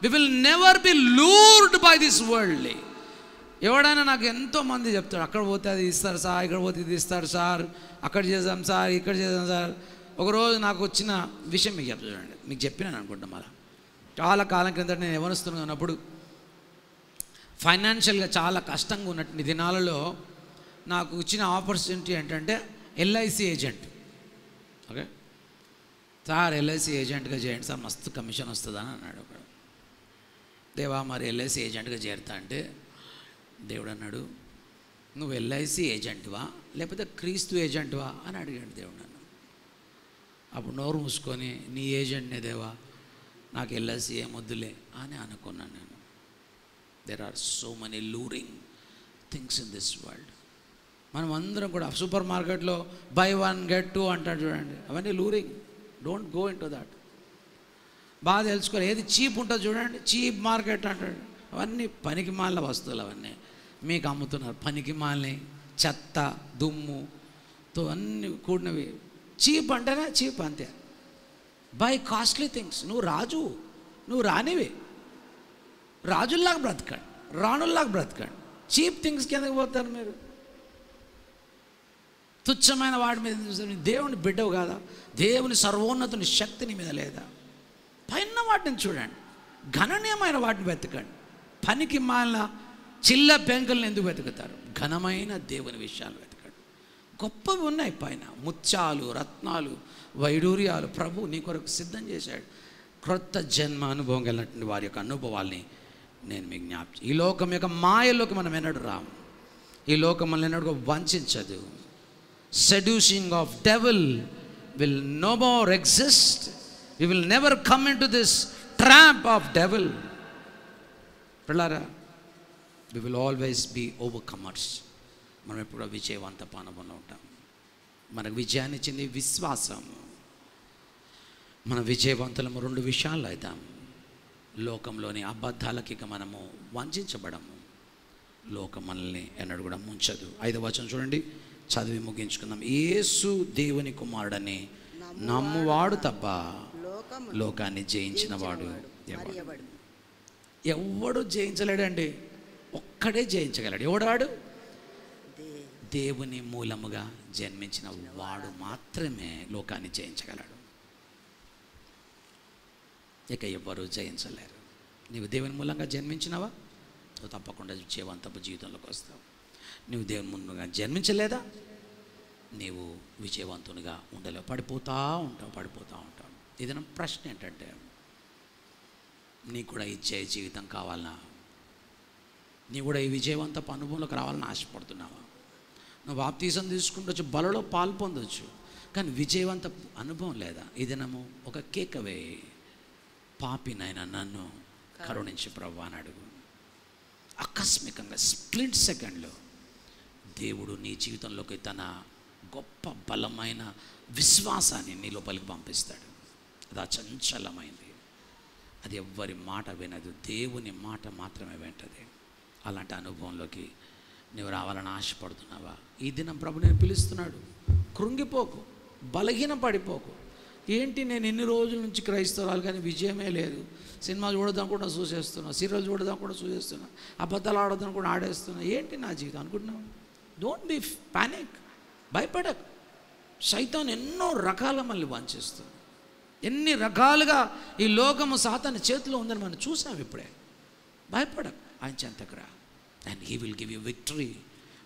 Speaker 1: we will never be lured by this world. ఎవడైనా నాకు ఎంతోమంది చెప్తాడు, అక్కడ పోతే అది ఇస్తారు సార్, ఇక్కడ పోతే ఇది ఇస్తారు సార్, అక్కడ చేద్దాం సార్, ఇక్కడ చేద్దాం సార్. ఒకరోజు నాకు వచ్చిన విషయం మీకు చెప్తా చూడండి. మీకు చెప్పినాను అనుకుంటాం. మళ్ళీ చాలా కాలం క్రిందట నేను యవ్వనస్తున్నప్పుడు ఫైనాన్షియల్గా చాలా కష్టంగా ఉన్నటువంటి దినాలలో నాకు ఇచ్చిన ఆపర్చునిటీ ఏంటంటే LIC agent. Okay sir, LIC ఏజెంట్గా చేయండి సార్, మస్తు కమిషన్ వస్తుందని అన్నాడు ఒకడు. దేవా మరి ఎల్ఐసి ఏజెంట్గా చేరుతా అంటే దేవుడు అన్నాడు, నువ్వు ఎల్ఐసి ఏజెంట్వా లేకపోతే క్రీస్తు ఏజెంట్వా అని అడిగాడు దేవుడు నన్ను. అప్పుడు నోరు మూసుకొని నీ ఏజెంట్నే దేవా, నాకు ఎల్ఐసి ఏమొద్దులే అని అనుకున్నాను నేను. There are so many luring things in this world. మనం అందరం కూడా సూపర్ మార్కెట్లో బై 1 get 2 అంటాడు చూడండి, అవన్నీ luring. Don't go in to that. బాగా తెలుసుకోవాలి, ఏది చీప్ ఉంటుందో చూడండి, చీప్ మార్కెట్ అంటాడు. అవన్నీ పనికి మాలిన వస్తువులు, అవన్నీ మీకు అమ్ముతున్నారు. పనికి మాలిన చెత్త దుమ్ముతో అన్నీ కూడినవి. చీప్ అంటేనే చీప్, అంతే. By costly things. నువ్వు రాజు, నువ్వు రానివి. రాజుల్లాగా బ్రతకండి, రాణుల్లాగా బ్రతకండి. చీప్ థింగ్స్ కిందకి పోతారు మీరు. తుచ్చమైన వాటి మీద చూస్తే దేవుని బిడ్డవు కాదా? దేవుని సర్వోన్నతుని శక్తి నీ మీద లేదా? పైన వాటిని చూడండి, ఘననీయమైన వాటిని వెతకండి. పనికి మాలిన చిల్ల పెంకులను ఎందుకు వెతుకుతారు? ఘనమైన దేవుని విషయాలు వెతకండి. గొప్పవి ఉన్నాయి పైన, ముత్యాలు, రత్నాలు, వైడూర్యాలు ప్రభు నీ కొరకు సిద్ధం చేశాడు. క్రొత్త జన్మ అనుభవం కలిగినటువంటి వారి యొక్క అనుభవాల్ని నేను మీకు జ్ఞాపకం. ఈ లోకం యొక్క మాయలోకి మనం ఎన్నడూ రాము. ఈ లోకం మనల్ని ఎన్నడూ వంచదు. Seducing of devil will no more exist. We will never come into this trap of devil. Pillara, we will always be overcomers. మనం ఎప్పుడో విజయవంత పానములో ఉంటాం. మనకు విజయాన్ని ఇచ్చింది విశ్వాసం. మన విజయవంతులము 2 విషయాలు అవుతాం. లోకంలోని అబద్ధాలకి ఇక మనము వంచబడము. లోకం మనల్ని ఎన్నడూ కూడా ముంచదు. 5వ వచనం చూడండి, చదివి ముగించుకుందాం. యేసు దేవుని కుమారుడని నమ్మువాడు తప్ప లోకాన్ని జయించిన వాడు ఎవడు జయించలేడండి. ఒక్కడే జయించగలడు. ఎవడాడు? దేవుని మూలముగా జన్మించిన వాడు మాత్రమే లోకాన్ని జయించగలడు. ఇక ఎవరు జయించలేరు. నీవు దేవుని మూలంగా జన్మించినవా, నువ్వు తప్పకుండా విజయవంతపు జీవితంలోకి వస్తావు. నువ్వు దేవుని ముందుగా జన్మించలేదా, నీవు విజయవంతునిగా ఉండలేవు. పడిపోతూ ఉంటావు. ఇది నా ప్రశ్న ఏంటంటే, నీకు కూడా ఇచ్చే జీవితం కావాలన్నా, నీవు కూడా ఈ విజయవంతపు అనుభవంలోకి రావాలని ఆశపడుతున్నావా? నువ్వు బాప్తీసం తీసుకుంటొచ్చు, బలలో పాలు పొందొచ్చు, కానీ విజయవంత అనుభవం లేదా? ఈ దినము ఒక కేకవే, పాపినైనా నన్ను కరుణించి ప్రభువా అని అడుగు. ఆకస్మికంగా స్ప్లిట్ సెకండ్లో దేవుడు నీ జీవితంలోకి తన గొప్ప బలమైన విశ్వాసాన్ని నీ లోపలికి పంపిస్తాడు. అది అచంచలమైంది. అది ఎవ్వరి మాట వినదు, దేవుని మాట మాత్రమే వింటది. అలాంటి అనుభవంలోకి నువ్వు రావాలని ఆశపడుతున్నావా? ఈ దినం ప్రభు నేను పిలుస్తున్నాడు. కృంగిపోకు, బలహీన పడిపోకు. ఏంటి నేను ఎన్ని రోజుల నుంచి క్రైస్తవాలు కానీ విజయమే లేదు. సినిమా చూడదాం కూడా చూసేస్తున్నా, సీరియల్ చూడదాం కూడా చూసేస్తున్నా, అబద్ధాలు ఆడదాం కూడా ఆడేస్తున్నా, ఏంటి నా జీవితం అనుకుంటున్నావు? డోంట్ బీ పానిక్, భయపడకు. సైతాన్ ఎన్నో రకాల మళ్ళీ వంచేస్తుంది. ఎన్ని రకాలుగా ఈ లోకము సాతాను చేతిలో ఉందని మనం చూసాం ఇప్పుడే. భయపడకు, ఆయన చెంతకు రా. And he will give you victory.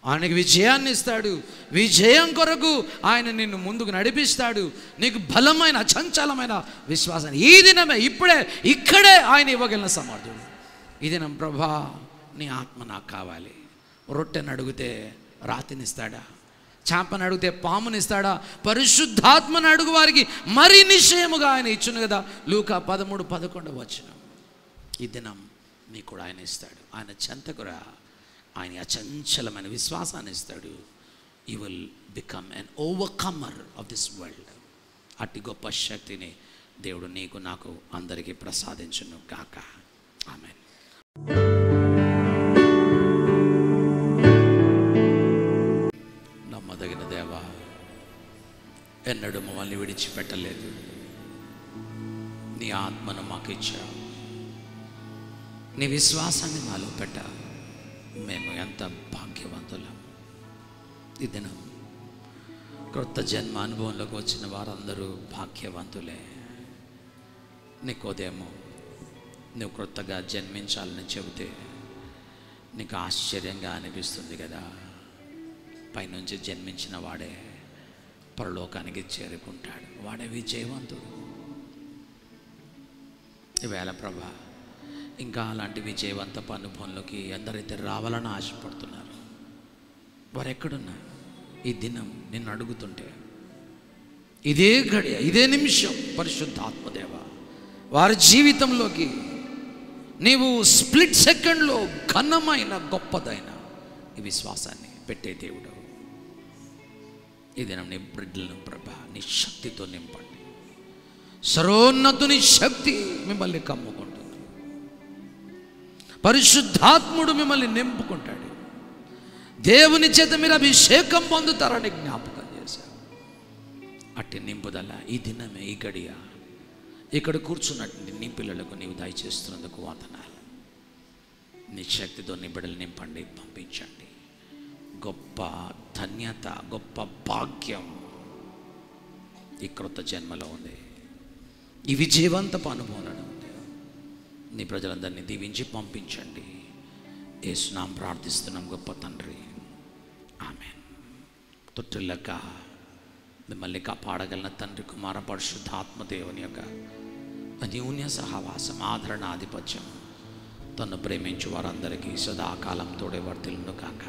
Speaker 1: ఆయనకి విజయాన్ని ఇస్తాడు. విజయం కొరకు ఆయన నిన్ను ముందుకు నడిపిస్తాడు. నీకు బలమైన అచంచలమైన విశ్వాసాన్ని ఈ దినమే, ఇప్పుడే, ఇక్కడే ఆయన ఇవ్వగలిగిన సమర్థుడు. ఈ దినం ప్రభా నీ ఆత్మ నాకు కావాలి. రొట్టెని అడిగితే రాతినిస్తాడా? చేపను అడిగితే పామునిస్తాడా? పరిశుద్ధాత్మను అడుగు వారికి మరి నిశ్చయముగా ఆయన ఇచ్చును కదా. లూకా 13:11 వచనం. ఈ దినం నీకు కూడా ఆయన ఇస్తాడు. ఆయన చెంతకురా, ఆయన అచంచలమైన విశ్వాసాన్ని ఇస్తాడు. You will become an overcomer of this world. అట్టి గొప్ప శక్తిని దేవుడు నీకు నాకు అందరికీ ప్రసాదించును కాక. ఆమేన్. నమ్మదగిన దేవా, ఎన్నడూ మమ్మల్ని విడిచిపెట్టలేదు. నీ ఆత్మను మాకు ఇచ్చావు, నీ విశ్వాసాన్ని మాలో పెట్టావు. మేము ఎంత భాగ్యవంతులం. ఈ దినం క్రొత్త జన్మ అనుభవంలోకి వచ్చిన వారందరూ భాగ్యవంతులే. నీకోదేమో నువ్వు క్రొత్తగా జన్మించాలని చెబితే నీకు ఆశ్చర్యంగా అనిపిస్తుంది కదా. పైనుంచి జన్మించిన వాడే పరలోకానికి చేరుకుంటాడు, వాడే విజయవంతుడు. ఈవేళ ప్రభా ఇంకా అలాంటి విజయవంతపు అనుభవంలోకి ఎందరైతే రావాలని ఆశపడుతున్నారు వారు ఎక్కడున్నా ఈ దినం నిన్ను అడుగుతుంటే, ఇదే గడియ ఇదే నిమిషం పరిశుద్ధాత్మదేవ వారి జీవితంలోకి నీవు స్ప్లిట్ సెకండ్లో ఘనమైన గొప్పదైన ఈ విశ్వాసాన్ని పెట్టే దేవుడు. ఈ దినం నీ బిడ్డలను ప్రభా నీ శక్తితో నింపండి. సర్వోన్నతుని శక్తి మిమ్మల్ని కమ్ముకుంటుంది. పరిశుద్ధాత్ముడు మిమ్మల్ని నింపుకుంటాడు. దేవుని చేత మీరు అభిషేకం పొందుతారని జ్ఞాపకం చేశారు. అట్టి నింపుదల ఈ దినమే ఈ గడియ ఇక్కడ కూర్చున్నట్టు నీ పిల్లలకు నీవు దయచేస్తున్నందుకు వందనాలు. నీ శక్తితో నీ బిడ్డలు నింపండి, పంపించండి. గొప్ప ధన్యత, గొప్ప భాగ్యం ఈ క్రొత్త జన్మలో ఉంది. ఈ విజయవంతపు అనుభవం ఉంది. నీ ప్రజలందరినీ దీవించి పంపించండి. యేసునామమున ప్రార్థిస్తున్నాం గొప్ప తండ్రి, ఆమేన్. తొట్టిల్లక మిమ్మల్ని కాపాడగలన తండ్రి, కుమార పరిశుద్ధాత్మ దేవుని యొక్క అన్యోన్య సహవాసం, ఆదరణ, ఆధిపత్యం తను ప్రేమించు వారందరికీ సదాకాలం తోడే వర్తిల్లును కాక.